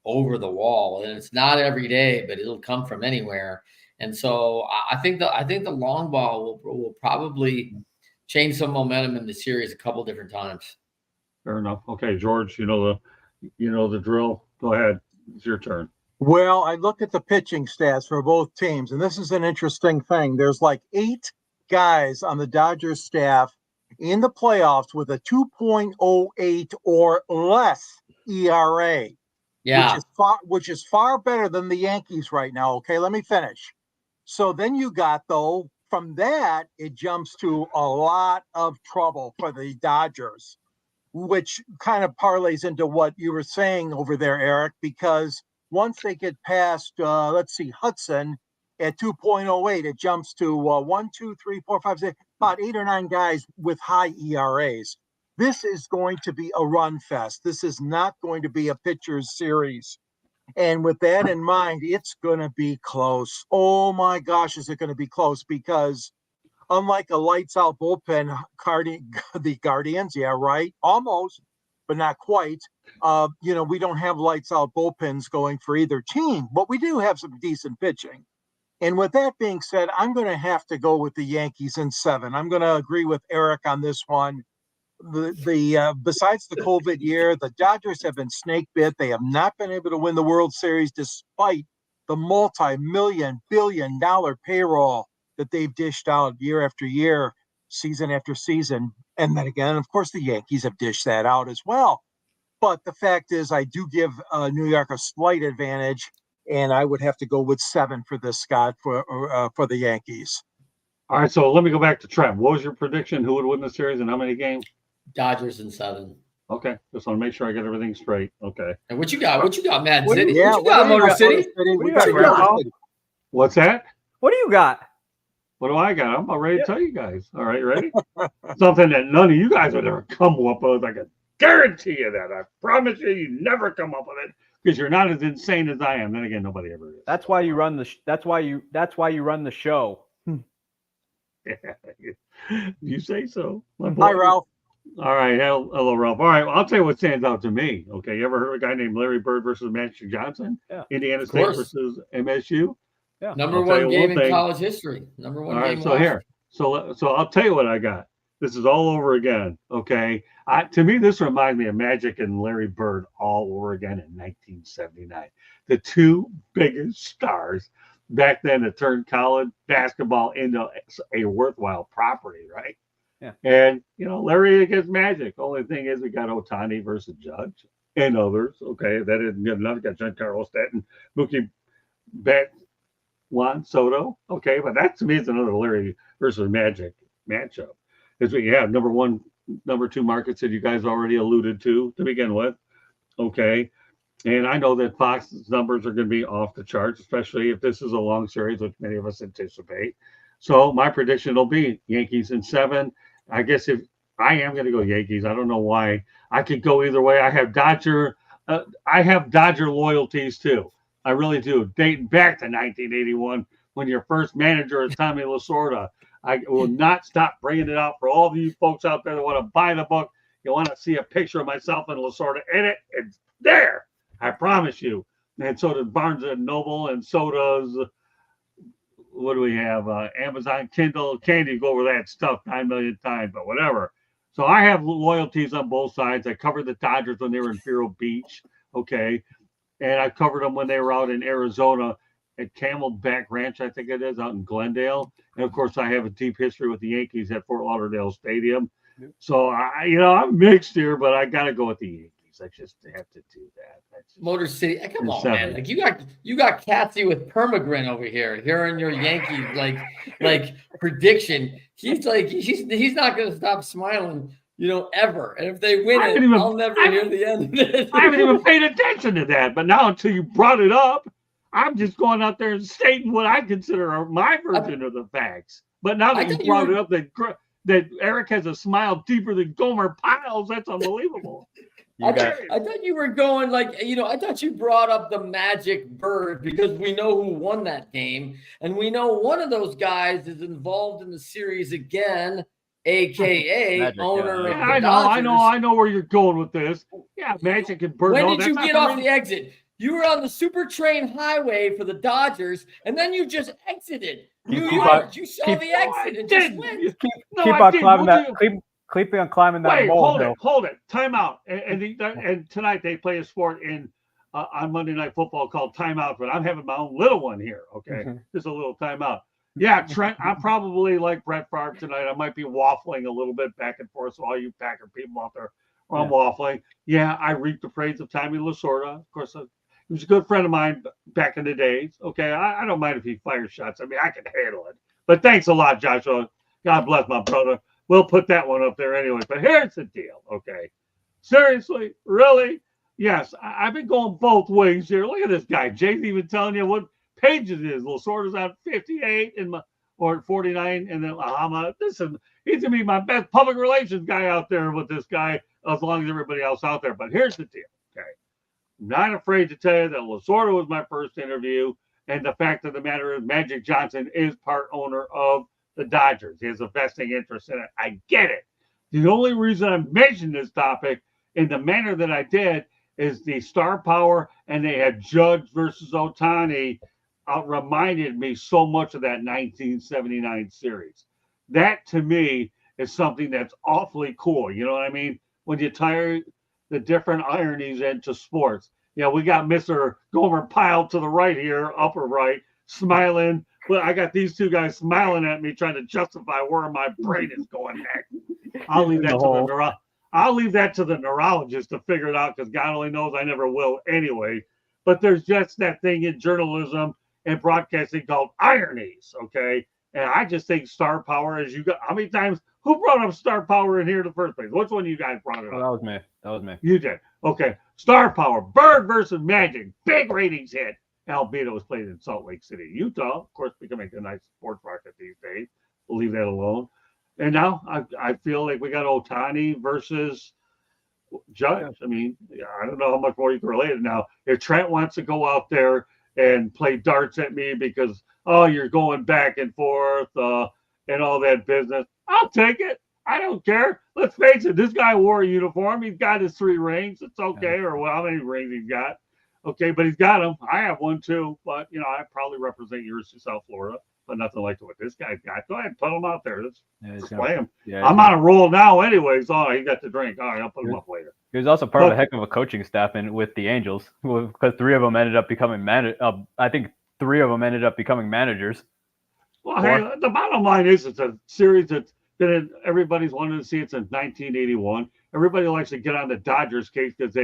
over the wall, and it's not every day, but it'll come from anywhere. And so I think the long ball will probably change some momentum in the series a couple different times. Fair enough. Okay, George, you know the drill. Go ahead. It's your turn. Well, I looked at the pitching stats for both teams, and this is an interesting thing. There's like 8 guys on the Dodgers staff in the playoffs with a 2.08 or less ERA. Yeah. Which is far better than the Yankees right now. Okay, let me finish. So then you got, though, from that, it jumps to a lot of trouble for the Dodgers, which kind of parlays into what you were saying over there, Eric, because once they get past, Hudson at 2.08, it jumps to 1, 2, 3, 4, 5, 6, about 8 or 9 guys with high ERAs. This is going to be a run fest. This is not going to be a pitcher's series. And with that in mind, it's going to be close. Oh my gosh, is it going to be close? Because unlike a lights out bullpen, the Guardians, yeah, right, almost, but not quite. We don't have lights out bullpens going for either team, but we do have some decent pitching. And with that being said, I'm going to have to go with the Yankees in 7. I'm going to agree with Eric on this one. Besides the COVID year, the Dodgers have been snake bit. They have not been able to win the World Series despite the multi-million, billion-dollar payroll that they've dished out year after year, season after season. And then again, of course, the Yankees have dished that out as well. But the fact is, I do give New York a slight advantage, and I would have to go with 7 for this, Scott, for the Yankees. All right, so let me go back to Trent. What was your prediction? Who would win the series and how many games? Dodgers in 7. Okay, just want to make sure I get everything straight. Okay. And what you got? What you got, Mad City? Yeah, what you got, Motor City? What's that? What do you got? What do I got? I'm about ready to tell you guys. All right, ready? Something that none of you guys would ever come up with. I can guarantee you that. I promise you never come up with it because you're not as insane as I am. Then again, nobody ever is. That's why you run the. That's why you run the show. You say so. Hi, Ralph. All right, hello, Ralph. All right, well, I'll tell you what stands out to me. Okay, you ever heard of a guy named Larry Bird versus Magic Johnson? Yeah. Indiana Of State course. versus MSU. Yeah. Number I'll tell one you game one in thing. college history. Number one All right, game so watched. here, so I'll tell you what I got. This is all over again. Okay, to me this reminds me of Magic and Larry Bird all over again in 1979. The two biggest stars back then that turned college basketball into a worthwhile property, right? Yeah. And Larry against Magic. Only thing is, we got Otani versus Judge and others. Okay, that isn't good enough. Got Giancarlo Stanton, Mookie Betts, Juan Soto. Okay, but that to me is another Larry versus Magic matchup. Because we have number one, number two markets that you guys already alluded to begin with. Okay. And I know that Fox's numbers are going to be off the charts, especially if this is a long series, which many of us anticipate. So my prediction will be Yankees in 7. I guess if I am going to go Yankees, I don't know why. I could go either way. I have Dodger loyalties too. I really do. Dating back to 1981, when your first manager is Tommy Lasorda. I will not stop bringing it out for all of you folks out there that want to buy the book. You want to see a picture of myself and Lasorda in it. It's there. I promise you. And so does Barnes and Noble, and so does, what do we have? Amazon Kindle. Candy go over that stuff 9 million times, but whatever. So I have loyalties on both sides. I covered the Dodgers when they were in Vero Beach. Okay. And I covered them when they were out in Arizona at Camelback Ranch, I think it is, out in Glendale. And of course, I have a deep history with the Yankees at Fort Lauderdale Stadium. Yep. So I'm mixed here, but I got to go with the Yankees. I just have to do that. Motor City, come on, man! Like you got Kathy with Permagrin over here, hearing your Yankee like prediction. He's not going to stop smiling, ever. And if they win I'll never hear the end of it. I haven't even paid attention to that, but now until you brought it up, I'm just going out there and stating what I consider my version of the facts. But now that you brought it up, that Eric has a smile deeper than Gomer Pyle's, that's unbelievable. I thought you were going I thought you brought up the Magic Bird because we know who won that game. And we know one of those guys is involved in the series again, AKA Magic, owner of the I know where you're going with this. Yeah, Magic and Bird. When did you get off the exit? You were on the Super Train Highway for the Dodgers, and then you just exited. You saw the exit and just went. Keep on climbing that. Keep on climbing that. Wait, hold it. Time out. And tonight they play a sport on Monday Night Football called timeout, but I'm having my own little one here. Okay, just a little timeout. Yeah, Trent, I'm probably like Brett Favre tonight. I might be waffling a little bit back and forth. So all you Packer people out there, I'm waffling. Yeah, I reap the praise of Tommy Lasorda. Of course, he was a good friend of mine back in the days. Okay, I don't mind if he fires shots. I mean, I can handle it. But thanks a lot, Joshua. God bless my brother. We'll put that one up there anyway. But here's the deal, okay? Seriously? Really? Yes, I've been going both ways here. Look at this guy. Jay's even telling you what page it is. Lasorda's on 58 or 49, and then Lahama. He's going to be my best public relations guy out there with this guy, as long as everybody else out there. But here's the deal, okay? I'm not afraid to tell you that Lasorda was my first interview, and the fact of the matter is Magic Johnson is part owner of the Dodgers. He has a vesting interest in it. I get it. The only reason I mentioned this topic in the manner that I did is the star power, and they had Judge versus Otani reminded me so much of that 1979 series. That, to me, is something that's awfully cool. You know what I mean? When you tie the different ironies into sports. We got Mr. Gomer Pyle to the right here, upper right, smiling. Well, I got these two guys smiling at me, trying to justify where my brain is going next. I'll leave that to the neurologist to figure it out, because God only knows I never will anyway. But there's just that thing in journalism and broadcasting called ironies, okay? And I just think star power is how many times, who brought up star power in here in the first place? Which one of you guys brought it up? That was me. You did. Okay. Star power, Bird versus Magic, big ratings hit. Albeit it was played in Salt Lake City, Utah. Of course, becoming a nice sports market these days. We'll leave that alone. And now I feel like we got Otani versus Judge. I mean, I don't know how much more you can relate it now. If Trent wants to go out there and play darts at me because, you're going back and forth and all that business, I'll take it. I don't care. Let's face it. This guy wore a uniform. He's got his 3 rings. It's okay. Or well, how many rings he's got? Okay, but he's got them. I have one too. But I probably represent University of South Florida, but nothing like what this guy's got. Go ahead, put him out there. Let's play him. Yeah, I'm on a roll now, anyways. Oh, he got the drink. All right, I'll put him up later. He was also part of a heck of a coaching staff with the Angels, because 3 of them ended up becoming I think 3 of them ended up becoming managers. Well, hey, the bottom line is it's a series that's been everybody's wanted to see it since 1981. Everybody likes to get on the Dodgers case because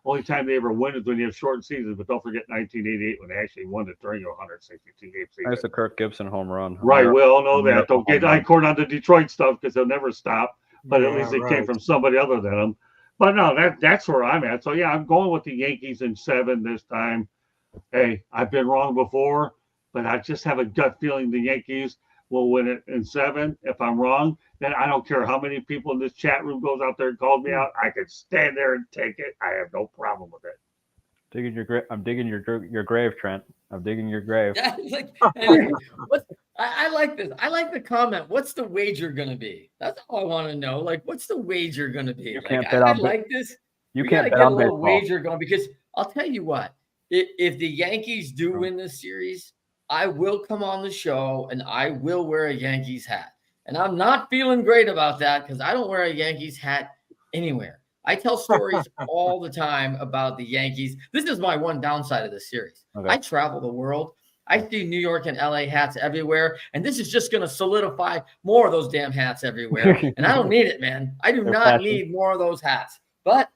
only time they ever win is when you have short seasons. But don't forget 1988 when they actually won it during a 162 game season. That's the Kirk Gibson home run. Right, we all know that. Don't get court on the Detroit stuff because they'll never stop. But at least it came from somebody other than them. But no, that's where I'm at. So yeah, I'm going with the Yankees in 7 this time. Hey, I've been wrong before, but I just have a gut feeling the Yankees will win it in 7. If I'm wrong, then I don't care how many people in this chat room goes out there and calls me out. I can stand there and take it. I have no problem with it. I'm digging your grave, Trent. I'm digging your grave. Yeah, I like this. I like the comment. What's the wager going to be? That's all I want to know. Like, what's the wager going to be? You can't bet on this. You can't bet on baseball. Wager going, because I'll tell you what. If the Yankees do win this series, I will come on the show and I will wear a Yankees hat. And I'm not feeling great about that because I don't wear a Yankees hat anywhere. I tell stories all the time about the Yankees. This is my one downside of this series. Okay. I travel the world. I see New York and LA hats everywhere. And this is just going to solidify more of those damn hats everywhere. And I don't need it, man. I do not need more of those hats. But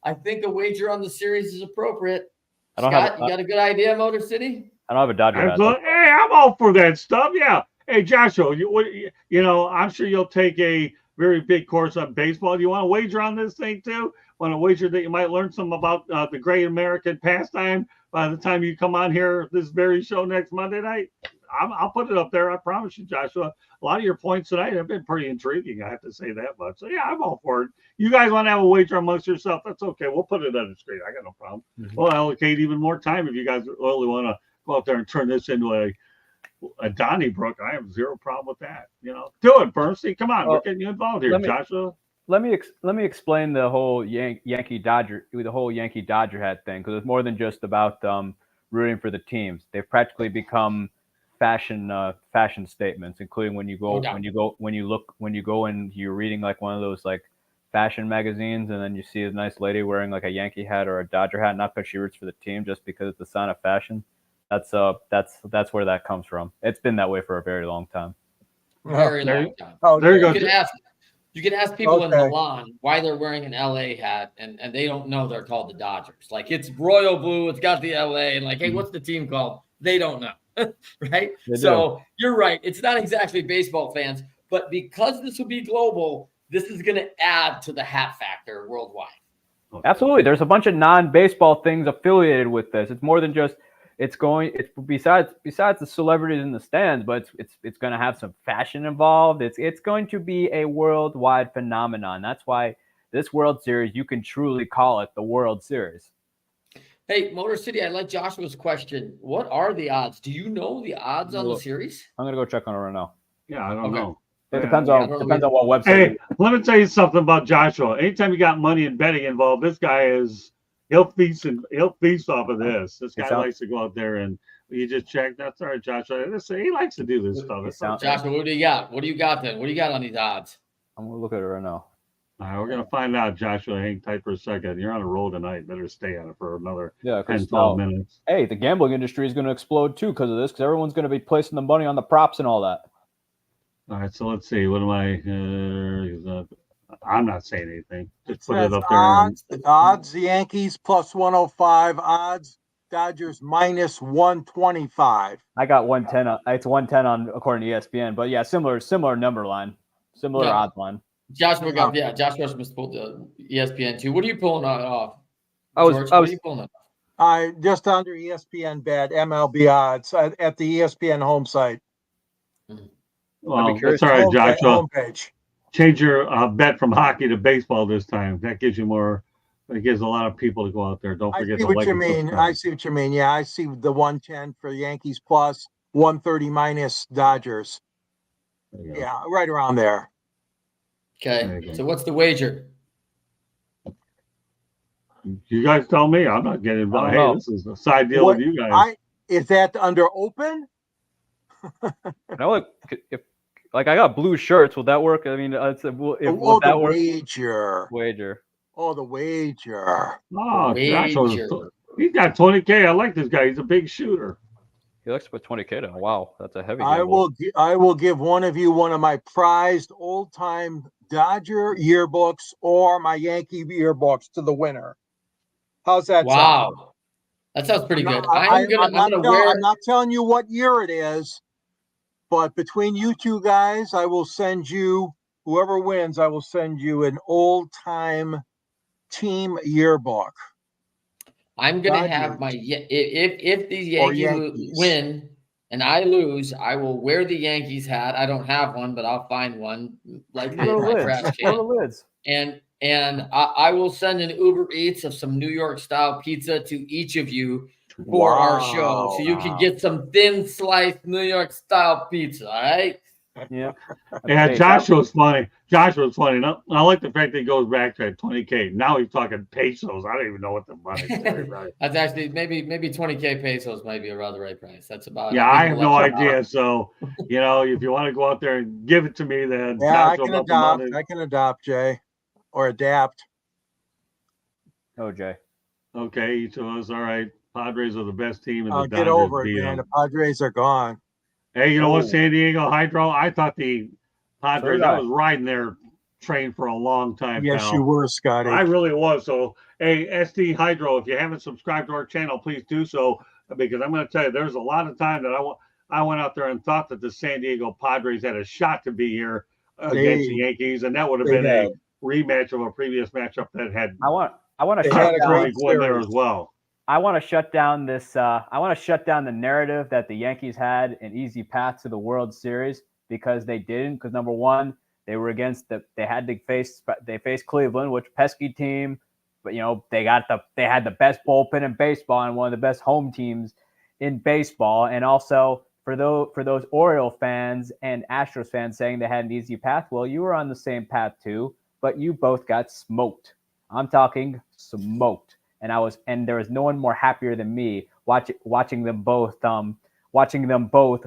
I think a wager on the series is appropriate. Scott, you got a good idea, Motor City? I don't have a Dodger hat. Hey, I'm all for that stuff. Yeah. Hey, Joshua, I'm sure you'll take a very big course on baseball. Do you want to wager on this thing too? Want to wager that you might learn some about the great American pastime by the time you come on here this very show next Monday night? I'll put it up there. I promise you, Joshua. A lot of your points tonight have been pretty intriguing. I have to say that much. So yeah, I'm all for it. You guys want to have a wager amongst yourself? That's okay. We'll put it on the screen. I got no problem. Mm-hmm. We'll allocate even more time if you guys really want to go out there and turn this into a Donnybrook. I have zero problem with that. Do it, Bernstein. Come on, we're getting you involved here, Joshua. Let me explain the whole Yankee Dodger hat thing, because it's more than just about rooting for the teams. They've practically become fashion statements, including when you go and you're reading like one of those like fashion magazines, and then you see a nice lady wearing like a Yankee hat or a Dodger hat, not because she roots for the team, just because it's the sign of fashion. That's where that comes from. It's been that way for a very long time. Very long time. Oh, there you go. You can ask people in Milan why they're wearing an LA hat, and they don't know they're called the Dodgers. Like, it's royal blue, it's got the LA, and like, hey, what's the team called? They don't know. Right? So you're right. It's not exactly baseball fans, but because this will be global, this is going to add to the hat factor worldwide. Absolutely. There's a bunch of non-baseball things affiliated with this. It's more than just it's besides the celebrities in the stands, but it's going to have some fashion involved. It's going to be a worldwide phenomenon. That's why this World Series, you can truly call it the World Series. Hey, Motor City, I like Joshua's question. What are the odds? Do you know the odds on the series? I'm going to go check on it right now. Yeah, I don't know. It depends on what website. Hey, let me tell you something about Joshua. Anytime you got money and betting involved, this guy he'll feast off of this. This guy likes to go out there and you just check. That's all right, Joshua. He likes to do this stuff. Joshua, what do you got? What do you got then? What do you got on these odds? I'm going to look at it right now. All right, we're going to find out, Joshua. Hang tight for a second. You're on a roll tonight. Better stay on it for another 10, 12 minutes. Hey, the gambling industry is going to explode too because of this, because everyone's going to be placing the money on the props and all that. All right, so let's see. What am I? I'm not saying anything. Just put it up there. Odds, the Yankees plus 105. Odds, Dodgers minus 125. I got 110. It's 110 on according to ESPN. But yeah, similar number line, similar odds line. Joshua must pull the ESPN too. What are you pulling off? What are you pulling off? Just under ESPN bet MLB odds at the ESPN home site. Well, that's all right, Joshua. Change your bet from hockey to baseball this time. That gives you more. It gives a lot of people to go out there. Don't forget to like. I see what you mean. Yeah, I see the 110 for Yankees plus 130 minus Dodgers. Yeah, right around there. Okay. So what's the wager? You guys tell me. I'm not getting involved. Hey, this is a side deal with you guys. Is that under open? If I got blue shirts, will that work? I mean, will that work? Wager. Oh, the wager. Oh, he's got 20K. I like this guy. He's a big shooter. He likes to put 20K down. Wow, that's a heavy. I will give one of you one of my prized old time Dodger yearbooks or my Yankee yearbooks to the winner. How's that sound? Wow. That sounds pretty good. I'm not telling you what year it is, but between you two guys, I will send you, whoever wins, I will send you an old time team yearbook. I'm gonna have my if the Yankees win and I lose, I will wear the Yankees hat. I don't have one, but I'll find one like in my trash can. And I will send an Uber Eats of some New York style pizza to each of you for our show, so you can get some thin sliced New York style pizza. All right. Yeah. Yeah, Joshua's funny. No, I like the fact that he goes back to 20K. Now he's talking pesos. I don't even know what the money is. Right? That's actually maybe 20K pesos might be around the right price. That's about. Yeah, I have no idea. So if you want to go out there and give it to me, then yeah, I can adopt Jay, or adapt. Oh, Jay. Okay, each of us. All right. Padres are the best team in the Dodgers. Get over it, man. The Padres are gone. Hey, you know what, San Diego Hydro? I thought the Padres, I was riding their train for a long time. Yes, pal. you were, Scotty. I really was. So, hey, SD Hydro, if you haven't subscribed to our channel, please do so, because I'm going to tell you, there's a lot of time that I went out there and thought that the San Diego Padres had a shot to be here against the Yankees, and that would have been a rematch of a previous matchup that had. I want to shut down win there as well. I want to shut down this. I want to shut down the narrative that the Yankees had an easy path to the World Series, because they didn't. Because number one, they were they faced Cleveland, which pesky team, but they had the best bullpen in baseball and one of the best home teams in baseball. And also for those Oriole fans and Astros fans saying they had an easy path, well, you were on the same path too, but you both got smoked. I'm talking smoked. And there was no one more happier than me watching them both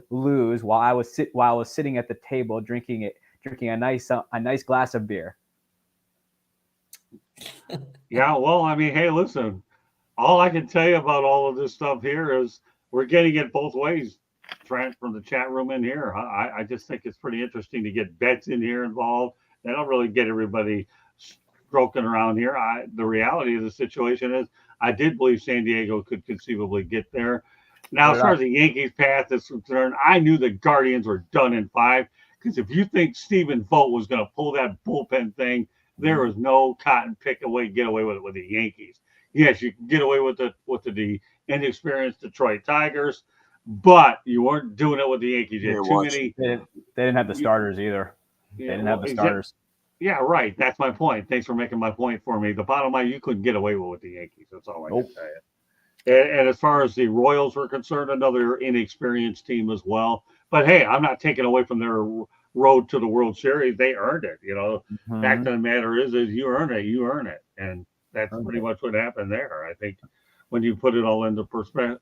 lose while I was sitting at the table drinking a nice glass of beer. Yeah, well, I mean, hey, listen, all I can tell you about all of this stuff here is we're getting it both ways, Trent, from the chat room in here. I just think it's pretty interesting to get bets in here involved. They don't really get everybody stroking around here. The reality of the situation is I did believe San Diego could conceivably get there. Now, as far as the Yankees' path is concerned, I knew the Guardians were done in 5, because if you think Stephen Vogt was going to pull that bullpen thing, there was no cotton get away with it with the Yankees. Yes, you can get away with the inexperienced Detroit Tigers, but you weren't doing it with the Yankees. You had too many. They didn't have the starters either. They didn't have the starters. Yeah, right. That's my point. Thanks for making my point for me. The bottom line, you couldn't get away with the Yankees. That's all I can tell you. And as far as the Royals were concerned, another inexperienced team as well. But hey, I'm not taking away from their road to the World Series. They earned it. Fact of the matter is you earn it. You earn it. And that's pretty much what happened there, I think, when you put it all into perspective.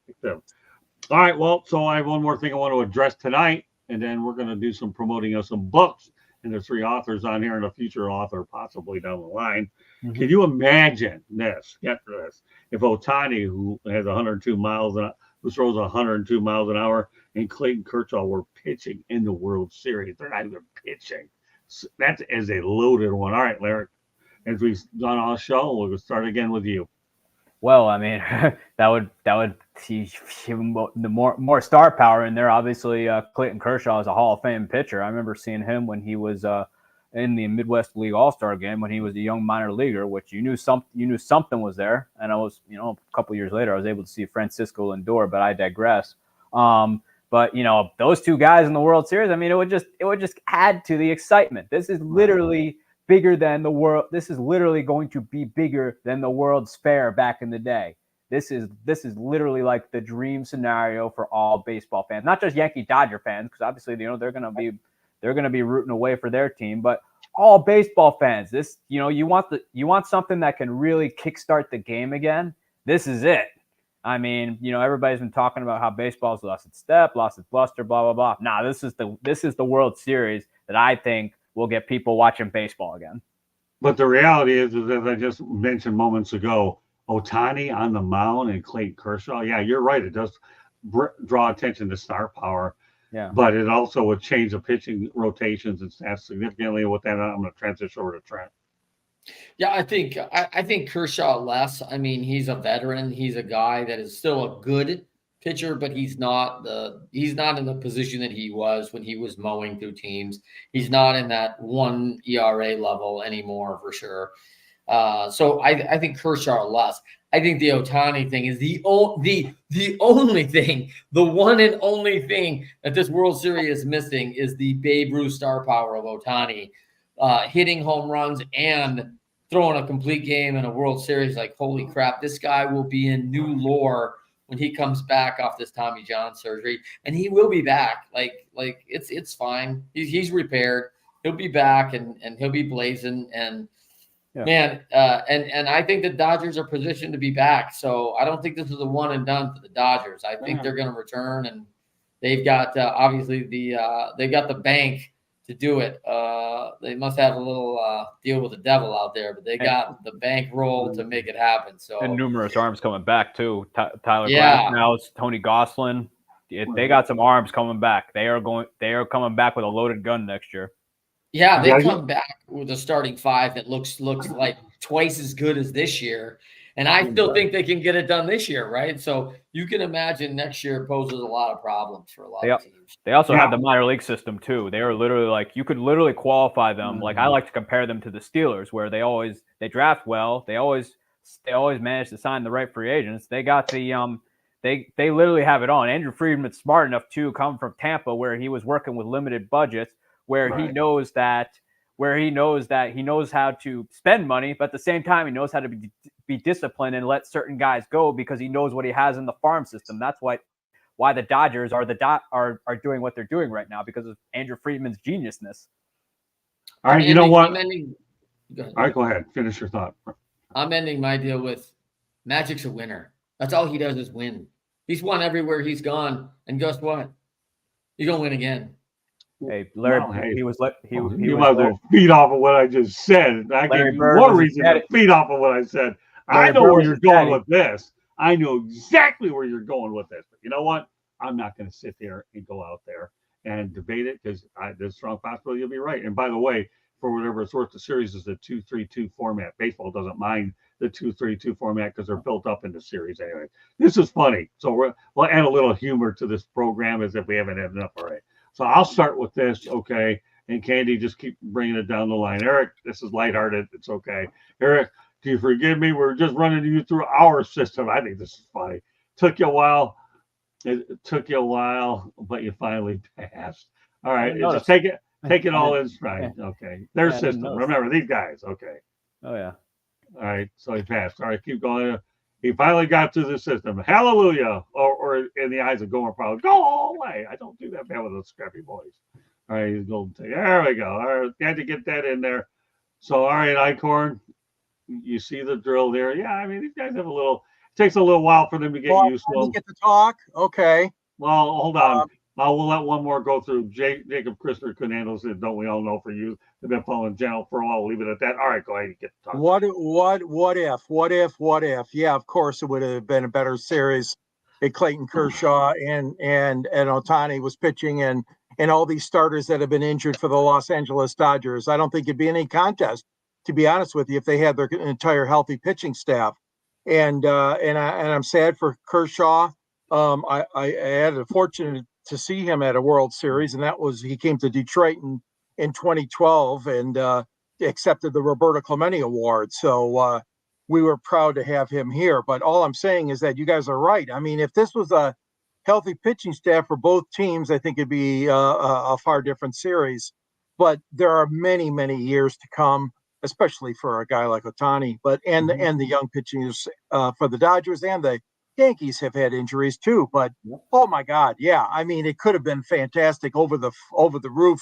All right, well, so I have one more thing I want to address tonight, and then we're going to do some promoting of some books. And there's 3 authors on here and a future author possibly down the line. Mm-hmm. Can you imagine this? Get this. If Ohtani, who has 102 miles who throws 102 miles an hour, and Clayton Kershaw were pitching in the World Series. They're not even pitching. So that is a loaded one. All right, Larry, as we've done all show, we'll start again with you. Well, I mean, that would teach him the more star power in there. Obviously, Clayton Kershaw is a Hall of Fame pitcher. I remember seeing him when he was in the Midwest League All-Star game when he was a young minor leaguer, which you knew something was there. And I was, a couple years later, I was able to see Francisco Lindor, but I digress. But those two guys in the World Series, I mean, it would just add to the excitement. This is literally bigger than the world. This is literally going to be bigger than the World's Fair back in the day. This is literally like the dream scenario for all baseball fans, not just Yankee Dodger fans, because obviously they're going to be rooting away for their team, but all baseball fans. This, you want something that can really kickstart the game again. This is it. I mean, everybody's been talking about how baseball's lost its step, lost its luster, blah blah blah. Nah, this is the World Series that I think will get people watching baseball again. But the reality is as I just mentioned moments ago, Ohtani on the mound and Clayton Kershaw. Yeah, you're right. It does draw attention to star power. Yeah. But it also would change the pitching rotations and stats significantly. With that, I'm going to transition over to Trent. Yeah, I think Kershaw less. I mean, he's a veteran. He's a guy that is still a good pitcher, but he's not in the position that he was when he was mowing through teams. He's not in that 1 ERA level anymore for sure. So I think Kershaw less. I think the Ohtani thing is the only thing, the one and only thing that this World Series is missing is the Babe Ruth star power of Ohtani, hitting home runs and throwing a complete game in a World Series. Like, holy crap, this guy will be in new lore when he comes back off this Tommy John surgery, and he will be back. Like it's fine. He's repaired. He'll be back and he'll be blazing and. Yeah. Man, and I think the Dodgers are positioned to be back. So I don't think this is a one and done for the Dodgers. I think they're going to return, and they've got obviously they've got the bank to do it. They must have a little deal with the devil out there, but they got the bankroll to make it happen. So and numerous arms coming back too. Tyler Glasnow, Tony Gosselin. They got some arms coming back. They are coming back with a loaded gun next year. Yeah, they come back with a starting five that looks like twice as good as this year. And I still think they can get it done this year, right? So you can imagine next year poses a lot of problems for a lot of teams. They also have the minor league system too. They are literally like, you could literally qualify them. Like, I like to compare them to the Steelers, where they draft well. They always manage to sign the right free agents. They got the they literally have it on. Andrew Friedman's smart enough to come from Tampa, where he was working with limited budgets, where he knows he knows how to spend money, but at the same time, he knows how to be disciplined and let certain guys go because he knows what he has in the farm system. That's why the Dodgers are doing what they're doing right now, because of Andrew Friedman's geniusness. All right, you know what? All right, go ahead. Finish your thought. I'm ending my deal with Magic's a winner. That's all he does is win. He's won everywhere he's gone, and guess what? He's gonna win again. Hey, Larry, you might as well feed off of what I just said. I gave you more reason to feed off of what I said. I know where you're going with this. I know exactly where you're going with this. But you know what? I'm not going to sit there and go out there and debate it, because there's a strong possibility you'll be right. And by the way, for whatever it's worth, the series is a 2-3-2 format. Baseball doesn't mind the 2-3-2 format because they're built up in the series anyway. This is funny. So we'll add a little humor to this program as if we haven't had enough already. So I'll start with this, okay? And Candy, just keep bringing it down the line. Eric, this is lighthearted. It's okay. Eric, do you forgive me? We're just running you through our system. I think this is funny. Took you a while. It took you a while, but you finally passed. All right, just take it all in stride. Okay, their system. Remember these guys. Okay. Oh yeah. All right, so he passed. All right, keep going. He finally got through the system. Hallelujah. Or in the eyes of Gomer, probably, go away. I don't do that bad with those scrappy boys. All right, he's golden tape. There we go. All right, had to get that in there. So, all right, Icorn, you see the drill there. Yeah, I mean, these guys have it takes a little while for them to get used to them. Get to talk? Okay. Well, hold on. We'll let one more go through. Jacob Christopher couldn't handle it. Don't we all know for you? They've been following General for a while. We'll leave it at that. All right, go ahead and get to talk. What if? Yeah, of course it would have been a better series if Clayton Kershaw and Ohtani was pitching and all these starters that have been injured for the Los Angeles Dodgers. I don't think it'd be any contest, to be honest with you, if they had their entire healthy pitching staff. And I'm sad for Kershaw. I had the fortune to see him at a World Series, and that was he came to Detroit in 2012 and accepted the Roberto Clemente Award. So we were proud to have him here. But all I'm saying is that you guys are right. I mean, if this was a healthy pitching staff for both teams, I think it'd be a far different series. But there are many, many years to come, especially for a guy like Ohtani. But and the young pitchers for the Dodgers and the Yankees have had injuries too, but oh my God, yeah. I mean, it could have been fantastic, over the roof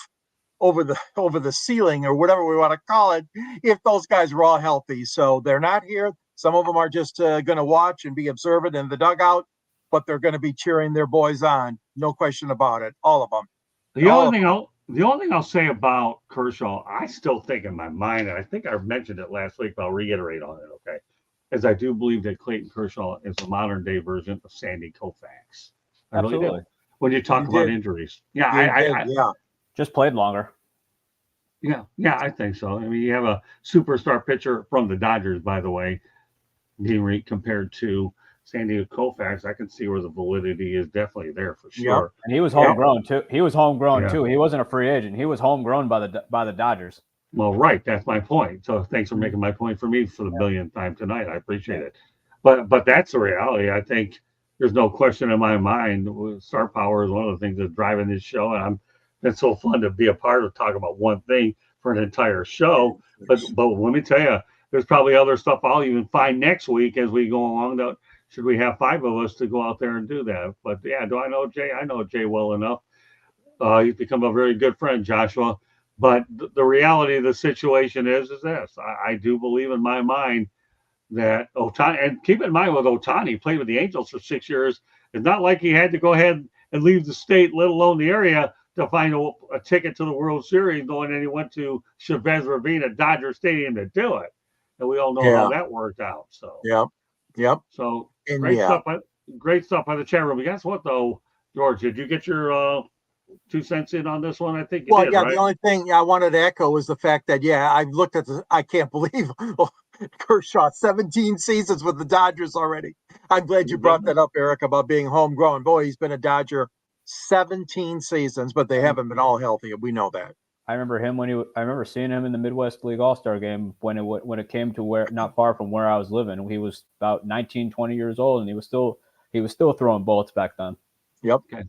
over the ceiling or whatever we want to call it if those guys were all healthy. So they're not here. Some of them are just going to watch and be observant in the dugout, but they're going to be cheering their boys on. No question about it. All of them. The only thing I'll say about Kershaw, I still think in my mind, and I think I mentioned it last week, but I'll reiterate on it, okay, is I do believe that Clayton Kershaw is a modern day version of Sandy Koufax. I really do. When you talk about injuries. Yeah, yeah. Just played longer. Yeah, I think so. I mean, you have a superstar pitcher from the Dodgers, by the way, being compared to Sandy Koufax. I can see where the validity is definitely there for sure. Yep. And he was homegrown too. He was homegrown Yeah. too. He wasn't a free agent. He was homegrown by the Dodgers. Well, right. That's my point. So thanks for making my point for me for the millionth time tonight. I appreciate it. But that's the reality. I think there's no question in my mind. Star power is one of the things that's driving this show, and it's so fun to be a part of talking about one thing for an entire show. But let me tell you, there's probably other stuff I'll even find next week as we go along. That should we have 5 of us to go out there and do that? But yeah, do I know Jay? I know Jay well enough. He's become a very good friend, Joshua. But the reality of the situation is this. I do believe in my mind that Ohtani, and keep in mind with Ohtani, he played with the Angels for 6 years. It's not like he had to go ahead and leave the state, let alone the area, to find a ticket to the World Series, going and he went to Chavez Ravine at Dodger Stadium to do it. And we all know how that worked out. So Yep. So And great stuff by the chat room. But guess what though, George? Did you get your 2 cents in on this one? I think you did, right? The only thing I wanted to echo was the fact that I looked at I can't believe Kershaw 17 seasons with the Dodgers already. I'm glad you brought that up, Eric, about being homegrown. Boy, he's been a Dodger 17 seasons, but they haven't been all healthy. We know that. I remember him I remember seeing him in the Midwest League All-Star game when it came to where not far from where I was living. He was about 19, 20 years old, and he was still throwing bullets back then. Yep. Okay.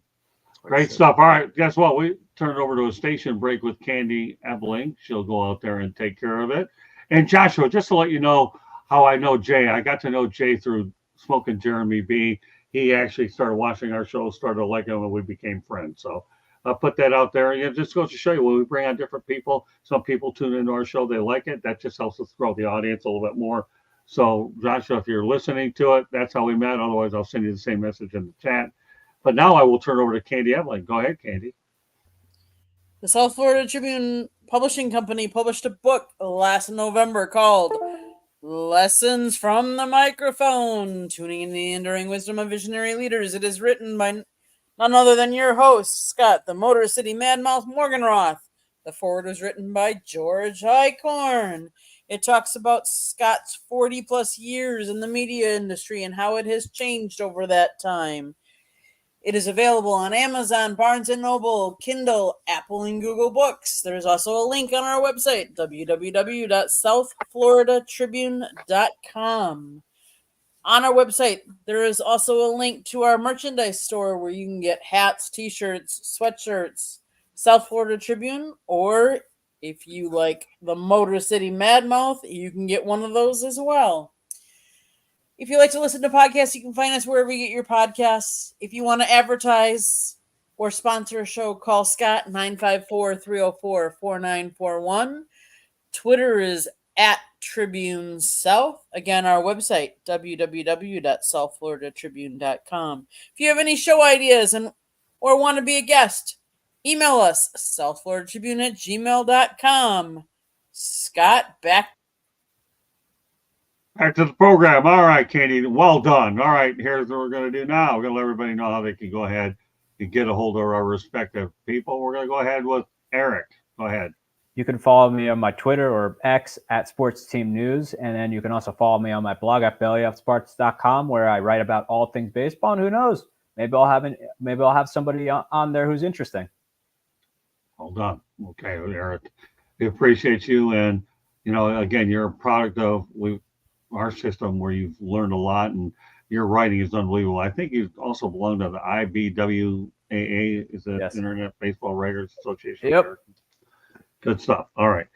Great stuff. All right. Guess what? We turn it over to a station break with Candy Ebeling. She'll go out there and take care of it. And Joshua, just to let you know how I know Jay, I got to know Jay through Smoking Jeremy B. He actually started watching our show, started liking him, and we became friends. So I'll put that out there. And it just goes to show you when we bring on different people, some people tune into our show, they like it. That just helps us grow the audience a little bit more. So, Joshua, if you're listening to it, that's how we met. Otherwise, I'll send you the same message in the chat. But now I will turn over to Candy Ebeling. Go ahead, Candy. The South Florida Tribune Publishing Company published a book last November called Lessons from the Microphone, Tuning in the Enduring Wisdom of Visionary Leaders. It is written by none other than your host, Scott, the Motor City Madmouth Morganroth. The foreword was written by George Eichhorn. It talks about Scott's 40-plus years in the media industry and how it has changed over that time. It is available on Amazon, Barnes & Noble, Kindle, Apple, and Google Books. There is also a link on our website, www.southfloridatribune.com. On our website, there is also a link to our merchandise store where you can get hats, t-shirts, sweatshirts, South Florida Tribune, or if you like the Motor City Madmouth, you can get one of those as well. If you like to listen to podcasts, you can find us wherever you get your podcasts. If you want to advertise or sponsor a show, call Scott 954-304-4941. Twitter is @Tribune South. Again, our website, www.southfloridatribune.com. If you have any show ideas or want to be a guest, email us, southfloridatribune@gmail.com. Scott, back to the program. All right, Candy, well done. All right, here's what we're going to do now. We're going to let everybody know how they can go ahead and get a hold of our respective people. We're going to go ahead with Eric. Go ahead. You can follow me on my Twitter or X @SportsTeamNews, and then you can also follow me on my blog at bellyupsparks.com, where I write about all things baseball. And who knows, maybe I'll have somebody on there who's interesting. Well done. Okay, Eric, we appreciate you, and again, you're a product of our system where you've learned a lot, and your writing is unbelievable. I think you also belong to the IBWAA, is the Internet Baseball Writers Association. Yep. Good stuff. All right,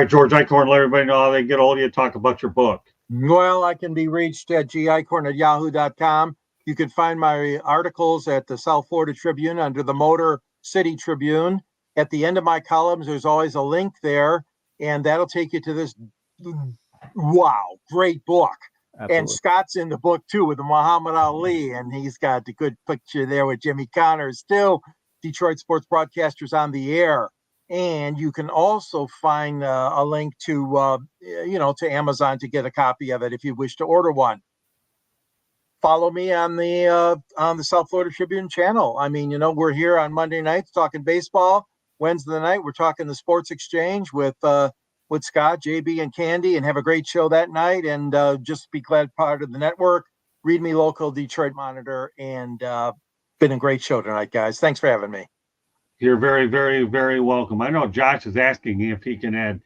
George Eichhorn, let everybody know how they can get a hold of you, talk about your book. Well, I can be reached at gichorn@yahoo.com. You can find my articles at the South Florida Tribune under the Motor City Tribune. At the end of my columns, there's always a link there, and that'll take you to this great book. Absolutely. And Scott's in the book too with Muhammad Ali, and he's got the good picture there with Jimmy Connors, still Detroit Sports Broadcasters on the Air. And you can also find a link to to Amazon to get a copy of it if you wish to order one. Follow me on the South Florida Tribune channel. I mean, we're here on Monday nights talking baseball. Wednesday night we're talking the Sports Exchange with Scott, JB, and Candy, and have a great show that night. And just be glad part of the network. Read Me Local, Detroit Monitor, and been a great show tonight, guys. Thanks for having me. You're very, very, very welcome. I know Josh is asking if he can add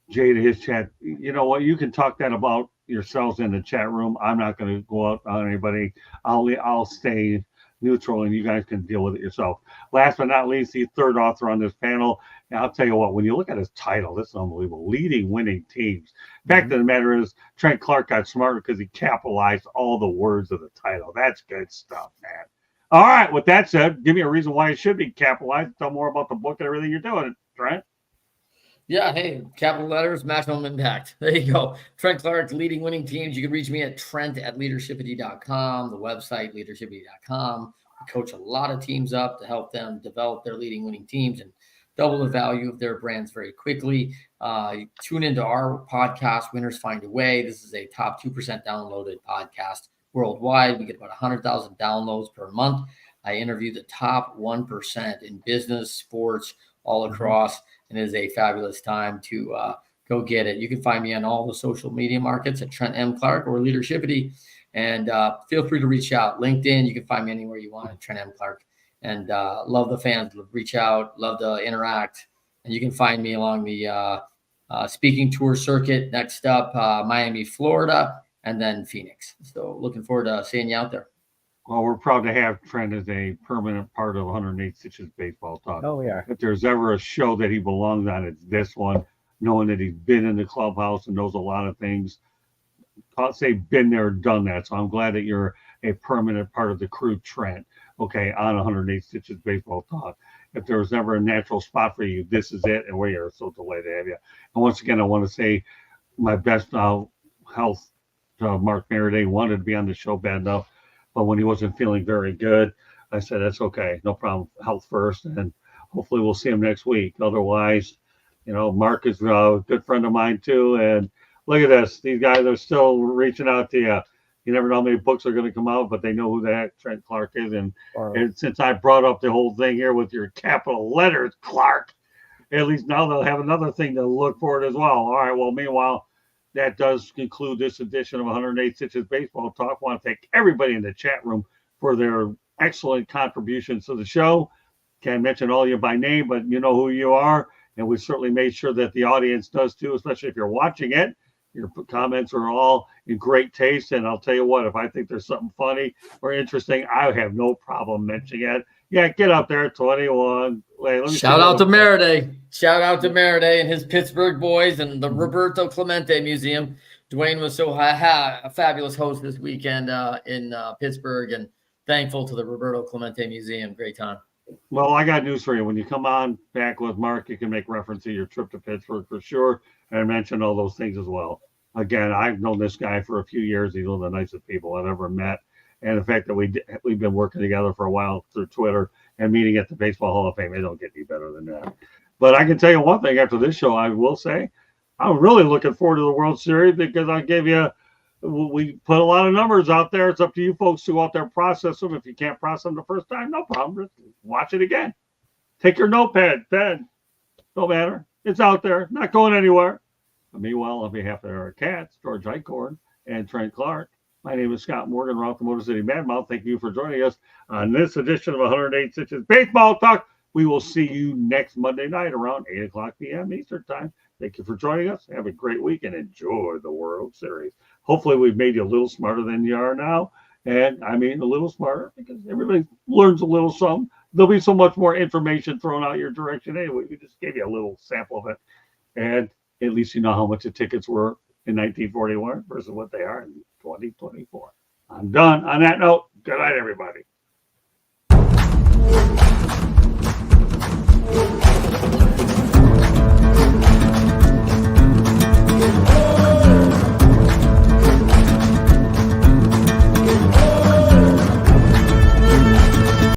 Jay to his chat. You know what? You can talk that about yourselves in the chat room. I'm not going to go out on anybody. I'll stay neutral, and you guys can deal with it yourself. Last but not least, the third author on this panel. And I'll tell you what, when you look at his title, this is unbelievable. Leading winning teams. Fact of the matter is, Trent Clark got smarter because he capitalized all the words of the title. That's good stuff, man. All right, with that said, give me a reason why it should be capitalized. Tell more about the book and everything you're doing, Trent. Yeah, hey, capital letters, maximum impact. There you go. Trent Clark, leading winning teams. You can reach me at trent@leadershipity.com, the website, leadershipity.com. We coach a lot of teams up to help them develop their leading winning teams and double the value of their brands very quickly. Tune into our podcast, Winners Find a Way. This is a top 2% downloaded podcast worldwide. We get about 100,000 downloads per month. I interview the top 1% in business, sports, all across, and it is a fabulous time to go get it. You can find me on all the social media markets at Trent M. Clark or Leadershipity, and feel free to reach out. LinkedIn, you can find me anywhere you want at Trent M. Clark, and love the fans. Reach out, love to interact, and you can find me along the speaking tour circuit. Next up, Miami, Florida, and then Phoenix. So looking forward to seeing you out there. Well, we're proud to have Trent as a permanent part of 108 Stitches Baseball Talk. Oh, yeah. If there's ever a show that he belongs on, it's this one, knowing that he's been in the clubhouse and knows a lot of things. I'll say been there, done that. So I'm glad that you're a permanent part of the crew, Trent, okay, on 108 Stitches Baseball Talk. If there was ever a natural spot for you, this is it, and we are so delighted to have you. And once again, I want to say my best health to Mark Merriday. Wanted to be on the show bad enough, but when he wasn't feeling very good, I said, that's okay. No problem. Health first. And hopefully we'll see him next week. Otherwise, Mark is a good friend of mine too. And look at this. These guys are still reaching out to you. You never know how many books are going to come out, but they know who the heck Trent Clark is. And since I brought up the whole thing here with your capital letters, Clark, at least now they'll have another thing to look for it as well. All right. Well, meanwhile, that does conclude this edition of 108 Stitches Baseball Talk. I want to thank everybody in the chat room for their excellent contributions to the show. Can't mention all of you by name, but you know who you are. And we certainly made sure that the audience does too, especially if you're watching it. Your comments are all in great taste. And I'll tell you what, if I think there's something funny or interesting, I have no problem mentioning it. Yeah, get up there, 21. Shout out to Merriday. Shout out to Merriday and his Pittsburgh boys and the Roberto Clemente Museum. Dwayne was so a fabulous host this weekend in Pittsburgh, and thankful to the Roberto Clemente Museum. Great time. Well, I got news for you. When you come on back with Mark, you can make reference to your trip to Pittsburgh for sure, and mention all those things as well. Again, I've known this guy for a few years. He's one of the nicest people I've ever met. And the fact that we've been working together for a while through Twitter and meeting at the Baseball Hall of Fame, it don't get any better than that. But I can tell you one thing after this show, I will say, I'm really looking forward to the World Series because we put a lot of numbers out there. It's up to you folks to go out there and process them. If you can't process them the first time, no problem. Just watch it again. Take your notepad, pen. No matter. It's out there, not going anywhere. But meanwhile, on behalf of our cats, George Eichhorn and Trent Clark, my name is Scott Morgan, Roth the Motor City Madmouth. Thank you for joining us on this edition of 108 Stitches Baseball Talk. We will see you next Monday night around 8 o'clock p.m. Eastern Time. Thank you for joining us. Have a great week and enjoy the World Series. Hopefully, we've made you a little smarter than you are now. And I mean a little smarter because everybody learns a little something. There'll be so much more information thrown out your direction anyway. We just gave you a little sample of it. And at least you know how much the tickets were in 1941 versus what they are in 2024. I'm done. On that note, good night, everybody.